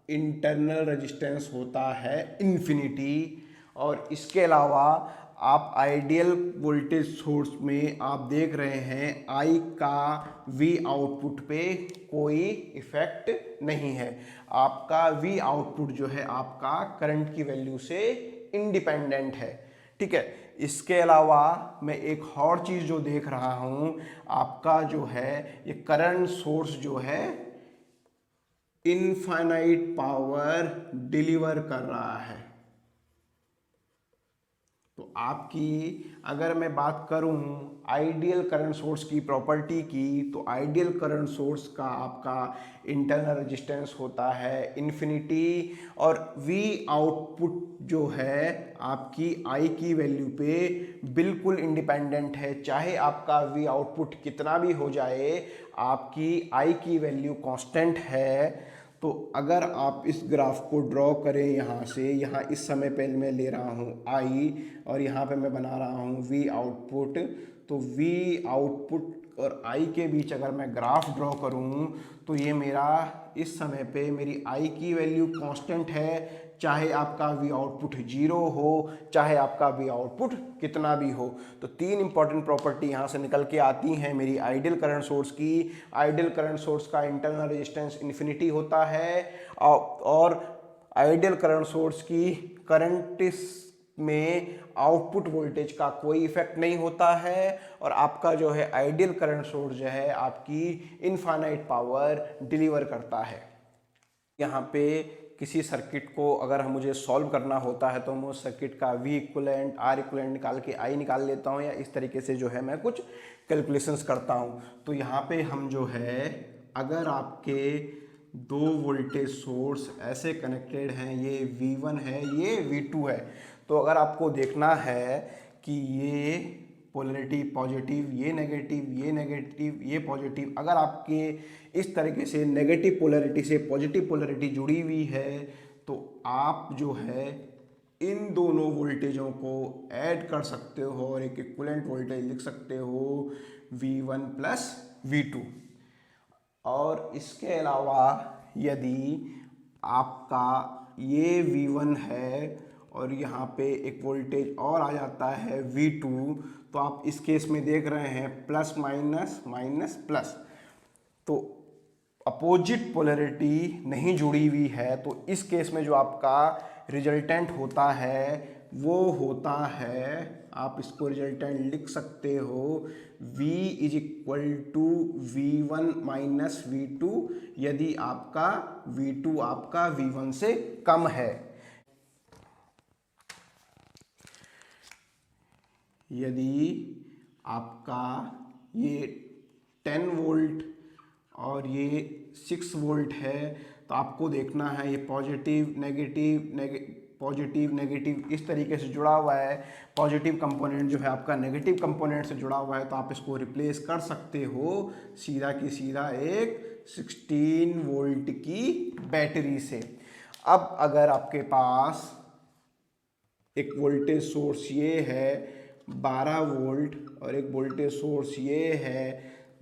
इंटरनल रेजिस्टेंस होता है इन्फिनिटी। और इसके अलावा आप आइडियल वोल्टेज सोर्स में आप देख रहे हैं I का V आउटपुट पे कोई इफेक्ट नहीं है। आपका V आउटपुट जो है आपका करंट की वैल्यू से इंडिपेंडेंट है। ठीक है, इसके अलावा मैं एक और चीज़ जो देख रहा हूँ, आपका जो है ये करंट सोर्स जो है इनफाइनाइट पावर डिलीवर कर रहा है। तो आपकी अगर मैं बात करूं आइडियल करंट सोर्स की प्रॉपर्टी की, तो आइडियल करंट सोर्स का आपका इंटरनल रेजिस्टेंस होता है इन्फिनिटी और V आउटपुट जो है आपकी I की वैल्यू पे बिल्कुल इंडिपेंडेंट है। चाहे आपका V आउटपुट कितना भी हो जाए, आपकी I की वैल्यू कांस्टेंट है। तो अगर आप इस ग्राफ को ड्रॉ करें यहाँ से, यहाँ इस समय पे मैं ले रहा हूँ I और यहाँ पे मैं बना रहा हूँ V आउटपुट, तो V आउटपुट और I के बीच अगर मैं ग्राफ ड्रॉ करूँ तो ये मेरा इस समय पे मेरी I की वैल्यू कांस्टेंट है, चाहे आपका V आउटपुट 0 हो, चाहे आपका V आउटपुट कितना भी हो। तो तीन इंपॉर्टेंट प्रॉपर्टी यहाँ से निकल के आती हैं मेरी आइडियल करंट सोर्स की। आइडियल करंट सोर्स का इंटरनल रेजिस्टेंस इन्फिनिटी होता है और आइडियल करंट सोर्स की करंट में आउटपुट वोल्टेज का कोई इफेक्ट नहीं होता है और आपका जो है आइडियल करंट सोर्स जो है आपकी इनफाइनाइट पावर डिलीवर करता है। यहाँ पे किसी सर्किट को अगर मुझे सॉल्व करना होता है तो मैं उस सर्किट का V इक्विवेलेंट R इक्विवेलेंट निकाल के I निकाल लेता हूँ, या इस तरीके से जो है मैं कुछ कैलकुलेशंस करता हूँ। तो यहाँ पे हम जो है अगर आपके दो वोल्टेज सोर्स ऐसे कनेक्टेड हैं, ये V1 है, ये V2 है, तो अगर आपको देखना है कि ये पोलरिटी पॉजिटिव, ये नेगेटिव, ये पॉजिटिव, अगर आपके इस तरीके से नेगेटिव पोलरिटी से पॉजिटिव पोलरिटी जुड़ी हुई है तो आप जो है इन दोनों वोल्टेजों को ऐड कर सकते हो और एक इक्विवेलेंट वोल्टेज लिख सकते हो V1 प्लस V2। और इसके अलावा यदि आपका ये V1 है और यहाँ पे एक वोल्टेज और आ जाता है V2, तो आप इस केस में देख रहे हैं प्लस माइनस माइनस प्लस, तो अपोजिट पोलरिटी नहीं जुड़ी हुई है। तो इस केस में जो आपका रिजल्टेंट होता है वो होता है, आप इसको रिजल्टेंट लिख सकते हो V is equal to V1 minus V2, यदि आपका V2 आपका V1 से कम है। यदि आपका ये 10 वोल्ट और ये 6 वोल्ट है तो आपको देखना है ये पॉजिटिव नेगेटिव इस तरीके से जुड़ा हुआ है। पॉजिटिव कंपोनेंट जो है आपका नेगेटिव कंपोनेंट से जुड़ा हुआ है, तो आप इसको रिप्लेस कर सकते हो सीधा की सीधा एक 16 वोल्ट की बैटरी से। अब अगर आपके पास एक वोल्टेज सोर्स ये है 12 वोल्ट और एक वोल्टेज सोर्स ये है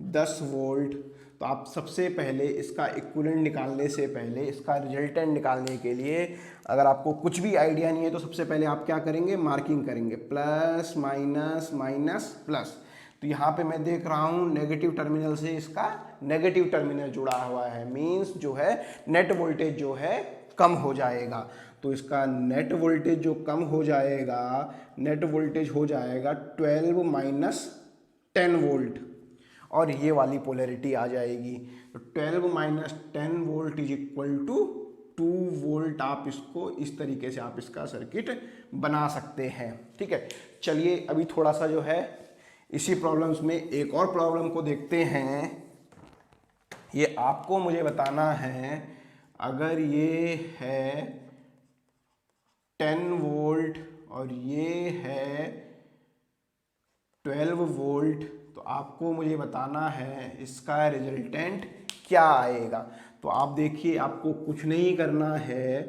10 वोल्ट, तो आप सबसे पहले इसका इक्विवेलेंट निकालने से पहले, इसका रिजल्टेंट निकालने के लिए, अगर आपको कुछ भी आइडिया नहीं है तो सबसे पहले आप क्या करेंगे, मार्किंग करेंगे, प्लस माइनस माइनस प्लस। तो यहाँ पे मैं देख रहा हूँ नेगेटिव टर्मिनल से इसका नेगेटिव टर्मिनल जुड़ा हुआ है, मीन्स जो है नेट वोल्टेज जो है कम हो जाएगा। तो इसका नेट वोल्टेज जो कम हो जाएगा, नेट वोल्टेज हो जाएगा 12 माइनस 10 वोल्ट, और ये वाली पोलैरिटी आ जाएगी। तो 12 minus 10 volt is equal to 2 volt. आप इसको इस तरीके से आप इसका सर्किट बना सकते हैं। ठीक है, चलिए अभी थोड़ा सा जो है इसी प्रॉब्लम्स में एक और प्रॉब्लम को देखते हैं। ये आपको मुझे बताना है, अगर ये है 10 वोल्ट और ये है 12 वोल्ट, तो आपको मुझे बताना है इसका रिजल्टेंट क्या आएगा। तो आप देखिए, आपको कुछ नहीं करना है,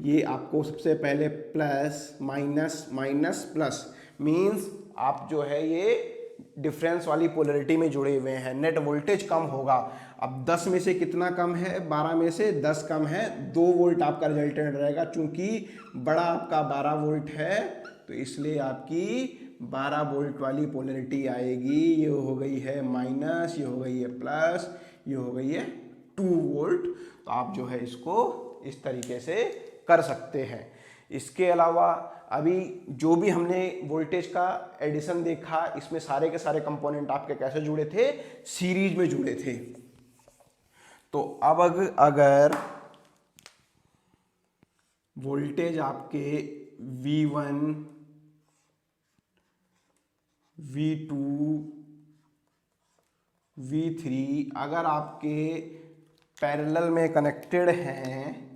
ये आपको सबसे पहले plus minus minus plus, means आप जो है ये डिफरेंस वाली पोलैरिटी में जुड़े हुए हैं, नेट वोल्टेज कम होगा। अब 10 में से कितना कम है, 12 में से 10 कम है, 2 वोल्ट आपका रिजल्टेंट रहेगा। चूंकि बड़ा आपका 12 वोल्ट है तो इसलिए आपकी 12 वोल्ट वाली पोलैरिटी आएगी। ये हो गई है माइनस, ये हो गई है प्लस, ये हो गई है 2 वोल्ट। तो आप जो है इसको इस तरीके से कर सकते हैं। इसके अलावा अभी जो भी हमने वोल्टेज का एडिशन देखा, इसमें सारे के सारे कंपोनेंट आपके कैसे जुड़े थे, सीरीज में जुड़े थे। तो अब अगर वोल्टेज आपके V1, V2, V3 अगर आपके पैरेलल में कनेक्टेड हैं,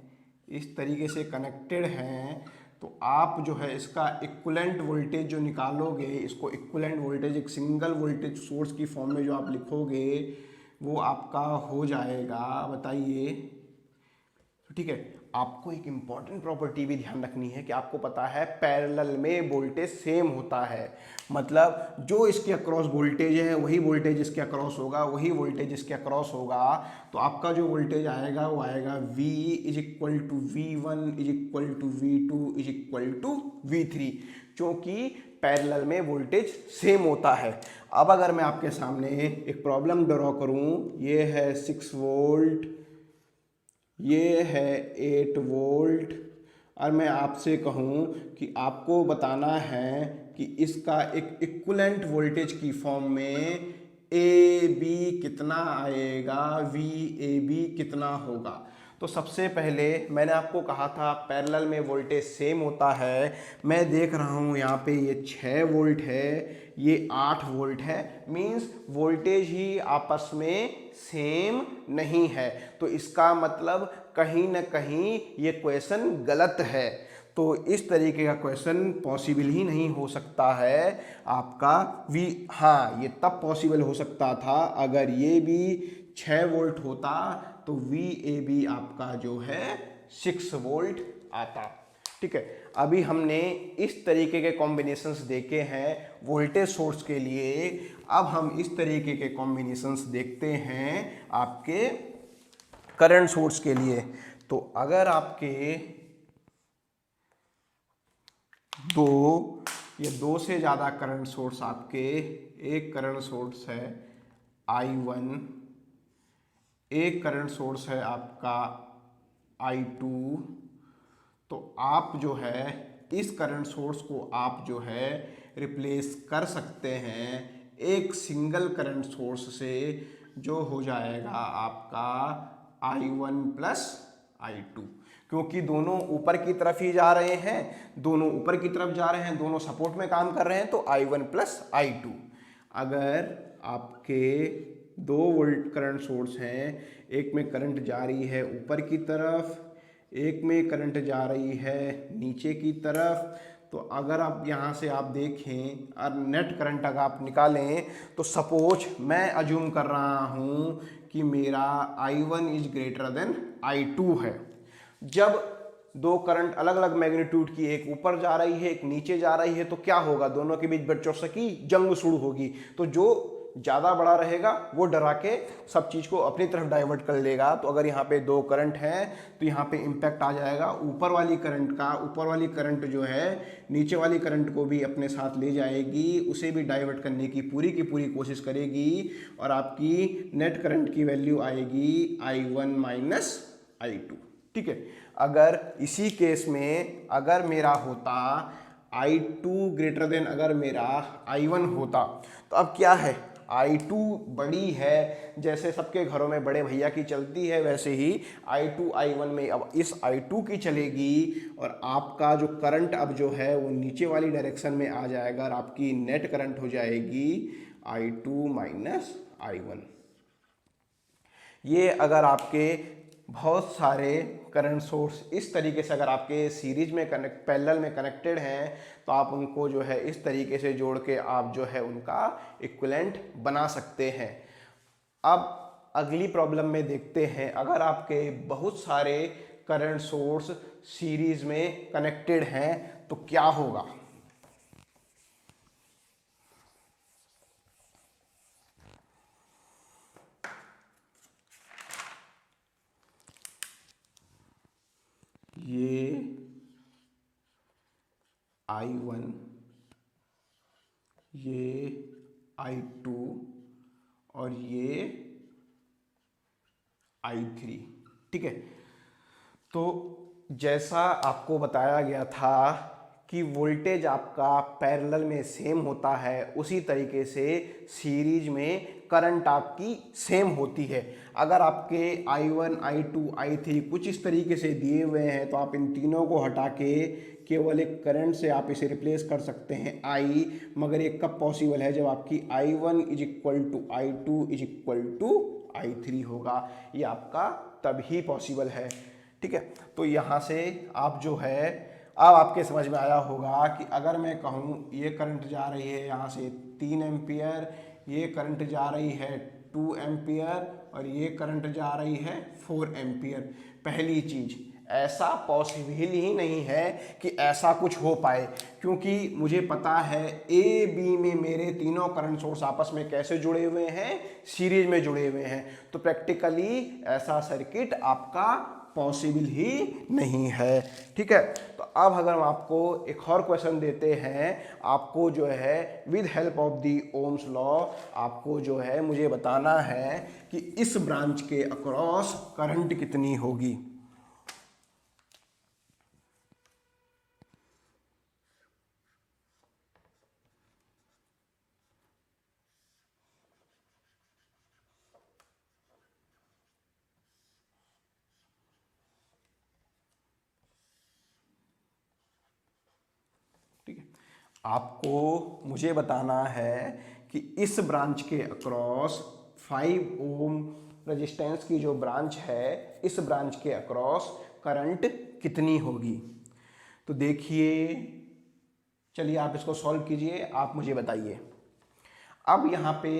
इस तरीके से कनेक्टेड हैं, तो आप जो है इसका इक्विवेलेंट वोल्टेज जो निकालोगे, इसको इक्विवेलेंट वोल्टेज एक सिंगल वोल्टेज सोर्स की फॉर्म में जो आप लिखोगे वो आपका हो जाएगा, बताइए। ठीक है, आपको एक इंपॉर्टेंट प्रॉपर्टी भी ध्यान रखनी है कि आपको पता है पैरेलल में वोल्टेज सेम होता है, मतलब जो इसके अक्रॉस वोल्टेज है वही वोल्टेज इसके अक्रॉस होगा, वही वोल्टेज इसके अक्रॉस होगा। तो आपका जो वोल्टेज आएगा वो आएगा V is equal to V1 is equal to V2 is equal to V3, क्योंकि पैरेलल में वोल्टेज सेम होता है। अब अगर मैं आपके सामने एक प्रॉब्लम ड्रॉ करूं, ये है 6 वोल्ट, ये है 8 वोल्ट, और मैं आपसे कहूं कि आपको बताना है कि इसका एक इक्विवेलेंट वोल्टेज की फॉर्म में ए बी कितना आएगा, वी ए बी कितना होगा। तो सबसे पहले मैंने आपको कहा था पैरेलल में वोल्टेज सेम होता है। मैं देख रहा हूँ यहाँ पे ये 6 वोल्ट है, ये 8 वोल्ट है, मीन्स वोल्टेज ही आपस में सेम नहीं है। तो इसका मतलब कहीं ना कहीं ये क्वेश्चन गलत है। तो इस तरीके का क्वेश्चन पॉसिबल ही नहीं हो सकता है आपका हाँ, ये तब पॉसिबल हो सकता था अगर ये भी 6 वोल्ट होता, तो VAB आपका जो है 6 वोल्ट आता। ठीक है, अभी हमने इस तरीके के कॉम्बिनेशंस देखे हैं वोल्टेज सोर्स के लिए। अब हम इस तरीके के कॉम्बिनेशंस देखते हैं आपके करंट सोर्स के लिए। तो अगर आपके दो से ज़्यादा करंट सोर्स, आपके एक करंट सोर्स है I1, एक करंट सोर्स है आपका I2, तो आप जो है इस करंट सोर्स को आप जो है रिप्लेस कर सकते हैं एक सिंगल करंट सोर्स से, जो हो जाएगा आपका I1 प्लस I2, क्योंकि दोनों ऊपर की तरफ ही जा रहे हैं, दोनों ऊपर की तरफ जा रहे हैं, दोनों सपोर्ट में काम कर रहे हैं, तो I1 प्लस I2। अगर आपके 2 वोल्ट करंट सोर्स हैं, एक में करंट जा रही है ऊपर की तरफ, एक में करंट जा रही है नीचे की तरफ, तो अगर आप यहाँ से आप देखें और नेट करंट अगर आप निकालें, तो सपोज मैं अज्यूम कर रहा हूँ कि मेरा I1 is greater than I2 है। जब 2 करंट अलग अलग मैग्नीट्यूड की, एक ऊपर जा रही है एक नीचे जा रही है, तो क्या होगा, दोनों के बीच वर्चस्व की जंग शुरू होगी। तो जो ज़्यादा बड़ा रहेगा वो डरा के सब चीज़ को अपनी तरफ डाइवर्ट कर लेगा। तो अगर यहाँ पे 2 करंट हैं तो यहाँ पे इम्पैक्ट आ जाएगा ऊपर वाली करंट का। ऊपर वाली करंट जो है नीचे वाली करंट को भी अपने साथ ले जाएगी, उसे भी डाइवर्ट करने की पूरी कोशिश करेगी, और आपकी नेट करंट की वैल्यू आएगी I1 माइनस I2। ठीक है, अगर इसी केस में अगर मेरा होता I2 ग्रेटर देन अगर मेरा I1 होता, तो अब क्या है, I2 बड़ी है, जैसे सबके घरों में बड़े भैया की चलती है, वैसे ही I2 I1 में अब इस I2 की चलेगी, और आपका जो करंट अब जो है वो नीचे वाली डायरेक्शन में आ जाएगा, और आपकी नेट करंट हो जाएगी I2 माइनस I1। ये अगर आपके बहुत सारे करंट सोर्स इस तरीके से अगर आपके सीरीज में पैरेलल में कनेक्टेड हैं, तो आप उनको जो है इस तरीके से जोड़ के आप जो है उनका इक्विवेलेंट बना सकते हैं। अब अगली प्रॉब्लम में देखते हैं, अगर आपके बहुत सारे करंट सोर्स सीरीज में कनेक्टेड हैं तो क्या होगा। ये I1, ये I2 और ये I3। ठीक है, तो जैसा आपको बताया गया था कि वोल्टेज आपका पैरेलल में सेम होता है, उसी तरीके से सीरीज में करंट आपकी सेम होती है। अगर आपके I1, I2, I3 कुछ इस तरीके से दिए हुए हैं, तो आप इन तीनों को हटा के केवल एक करंट से आप इसे रिप्लेस कर सकते हैं I, मगर ये कब पॉसिबल है, जब आपकी I1 is equal to I2 is equal to I3 होगा। ये आपका तभी पॉसिबल है। ठीक है, तो यहाँ से आप जो है अब आपके समझ में आया होगा कि अगर मैं कहूँ ये करंट जा रही है यहाँ से 3 एम्पियर, ये करंट जा रही है 2 एम्पियर, और ये करंट जा रही है 4 एम्पियर। पहली चीज़, ऐसा पॉसिबल ही नहीं है कि ऐसा कुछ हो पाए, क्योंकि मुझे पता है ए बी में मेरे तीनों करंट सोर्स आपस में कैसे जुड़े हुए हैं, सीरीज में जुड़े हुए हैं। तो प्रैक्टिकली ऐसा सर्किट आपका पॉसिबल ही नहीं है। ठीक है, तो अब अगर हम आपको एक और क्वेश्चन देते हैं, आपको जो है with help of the Ohm's law आपको जो है मुझे बताना है कि इस ब्रांच के अक्रॉस करंट कितनी होगी। ठीक है, आपको मुझे बताना है कि इस ब्रांच के अक्रॉस 5 ओम रेजिस्टेंस की जो ब्रांच है, इस ब्रांच के अक्रॉस करंट कितनी होगी। तो देखिए, चलिए आप इसको सॉल्व कीजिए, आप मुझे बताइए। अब यहाँ पे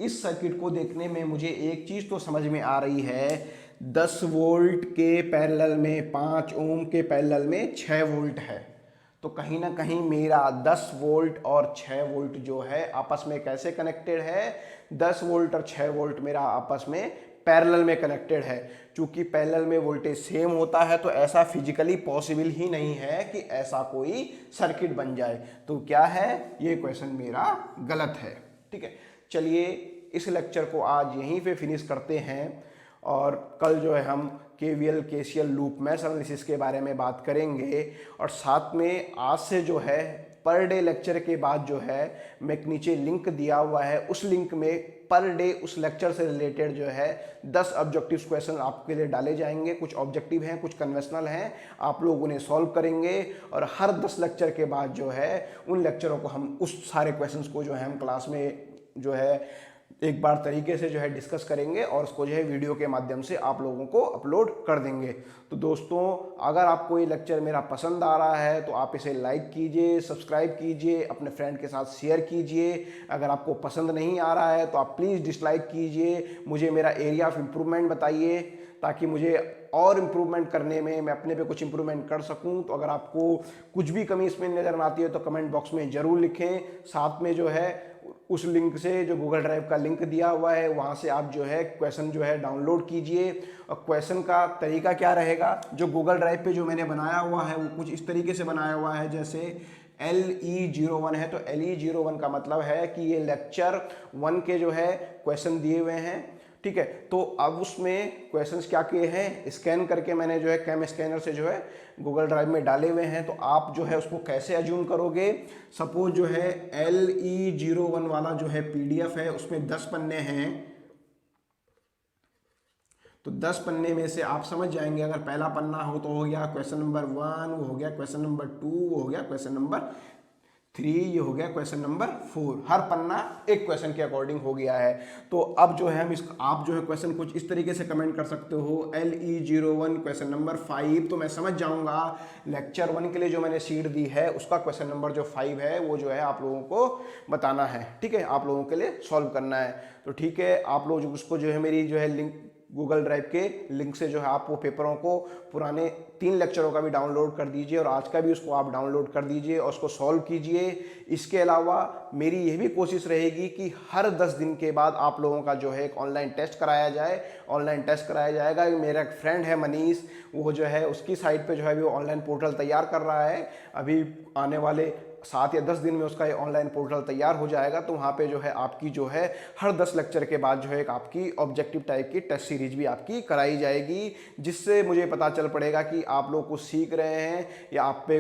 इस सर्किट को देखने में मुझे एक चीज़ तो समझ में आ रही है, 10 वोल्ट के पैरेलल में 5 ओम के पैरेलल में 6 वोल्ट है, तो कहीं ना कहीं मेरा 10 वोल्ट और 6 वोल्ट जो है आपस में कैसे कनेक्टेड है, 10 वोल्ट और 6 वोल्ट मेरा आपस में पैरेलल में कनेक्टेड है। चूंकि पैरेलल में वोल्टेज सेम होता है, तो ऐसा फिजिकली पॉसिबल ही नहीं है कि ऐसा कोई सर्किट बन जाए। तो क्या है, ये क्वेश्चन मेरा गलत है। ठीक है, चलिए इस लेक्चर को आज यहीं पे फिनिश करते हैं, और कल जो है हम KVL KCL loop mesh analysis के बारे में बात करेंगे। और साथ में आज से जो है पर डे लेक्चर के बाद जो है मैं एक नीचे लिंक दिया हुआ है, उस लिंक में पर डे उस लेक्चर से रिलेटेड जो है 10 ऑब्जेक्टिव क्वेश्चन आपके लिए डाले जाएंगे। कुछ ऑब्जेक्टिव हैं, कुछ कन्वेंशनल हैं, आप लोग उन्हें सॉल्व करेंगे। और हर 10 लेक्चर के बाद जो है उन लेक्चरों को हम उस सारे क्वेश्चंस को जो है हम क्लास में जो है एक बार तरीके से जो है डिस्कस करेंगे और उसको जो है वीडियो के माध्यम से आप लोगों को अपलोड कर देंगे। तो दोस्तों, अगर आपको ये लेक्चर मेरा पसंद आ रहा है तो आप इसे लाइक कीजिए, सब्सक्राइब कीजिए, अपने फ्रेंड के साथ शेयर कीजिए। अगर आपको पसंद नहीं आ रहा है तो आप प्लीज़ डिसलाइक कीजिए, मुझे मेरा एरिया ऑफ इम्प्रूवमेंट बताइए ताकि मुझे और इम्प्रूवमेंट करने में मैं अपने पे कुछ इम्प्रूवमेंट कर सकूं। तो अगर आपको कुछ भी कमी इसमें नज़र आती है तो कमेंट बॉक्स में ज़रूर लिखें। साथ में जो है उस लिंक से जो गूगल ड्राइव का लिंक दिया हुआ है वहाँ से आप जो है क्वेश्चन जो है डाउनलोड कीजिए। और क्वेश्चन का तरीका क्या रहेगा, जो गूगल ड्राइव पे जो मैंने बनाया हुआ है वो कुछ इस तरीके से बनाया हुआ है, जैसे LE01 है तो LE01 का मतलब है कि ये लेक्चर 1 के जो है क्वेश्चन दिए हुए हैं, ठीक है। तो अब उसमें क्वेश्चंस क्या किए हैं, स्कैन करके मैंने जो है कैम स्कैनर से जो है गूगल ड्राइव में डाले हुए हैं। तो आप जो है उसको कैसे अज्यूम करोगे, सपोज जो है LE01 वाला जो है PDF है उसमें 10 पन्ने हैं, तो 10 पन्ने में से आप समझ जाएंगे, अगर पहला पन्ना हो तो हो गया क्वेश्चन नंबर 1, वो हो गया क्वेश्चन नंबर 2, वो हो गया क्वेश्चन नंबर 3, ये हो गया क्वेश्चन नंबर 4। हर पन्ना एक क्वेश्चन के अकॉर्डिंग हो गया है। तो अब जो है हम आप जो है क्वेश्चन कुछ इस तरीके से कमेंट कर सकते हो, LE01 क्वेश्चन नंबर 5, तो मैं समझ जाऊंगा लेक्चर 1 के लिए जो मैंने शीट दी है उसका क्वेश्चन नंबर जो 5 है वो जो है आप लोगों को बताना है, ठीक है, आप लोगों के लिए सॉल्व करना है। तो ठीक है, आप लोग उसको जो है मेरी जो है लिंक गूगल ड्राइव के लिंक से जो है आप वो पेपरों को पुराने 3 लेक्चरों का भी डाउनलोड कर दीजिए और आज का भी उसको आप डाउनलोड कर दीजिए और उसको सॉल्व कीजिए। इसके अलावा मेरी यह भी कोशिश रहेगी कि हर 10 दिन के बाद आप लोगों का जो है एक ऑनलाइन टेस्ट कराया जाए। ऑनलाइन टेस्ट कराया जाएगा, मेरा एक फ्रेंड है मनीष, वो जो है उसकी साइट पे जो है वो ऑनलाइन पोर्टल तैयार कर रहा है। अभी आने वाले 7 या 10 दिन में उसका ये ऑनलाइन पोर्टल तैयार हो जाएगा। तो वहाँ पे जो है आपकी जो है हर 10 लेक्चर के बाद जो है एक आपकी ऑब्जेक्टिव टाइप की टेस्ट सीरीज भी आपकी कराई जाएगी, जिससे मुझे पता चल पड़ेगा कि आप लोग कुछ सीख रहे हैं या आप पे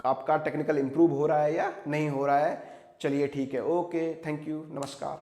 आपका टेक्निकल इम्प्रूव हो रहा है या नहीं हो रहा है। चलिए ठीक है, ओके, थैंक यू, नमस्कार।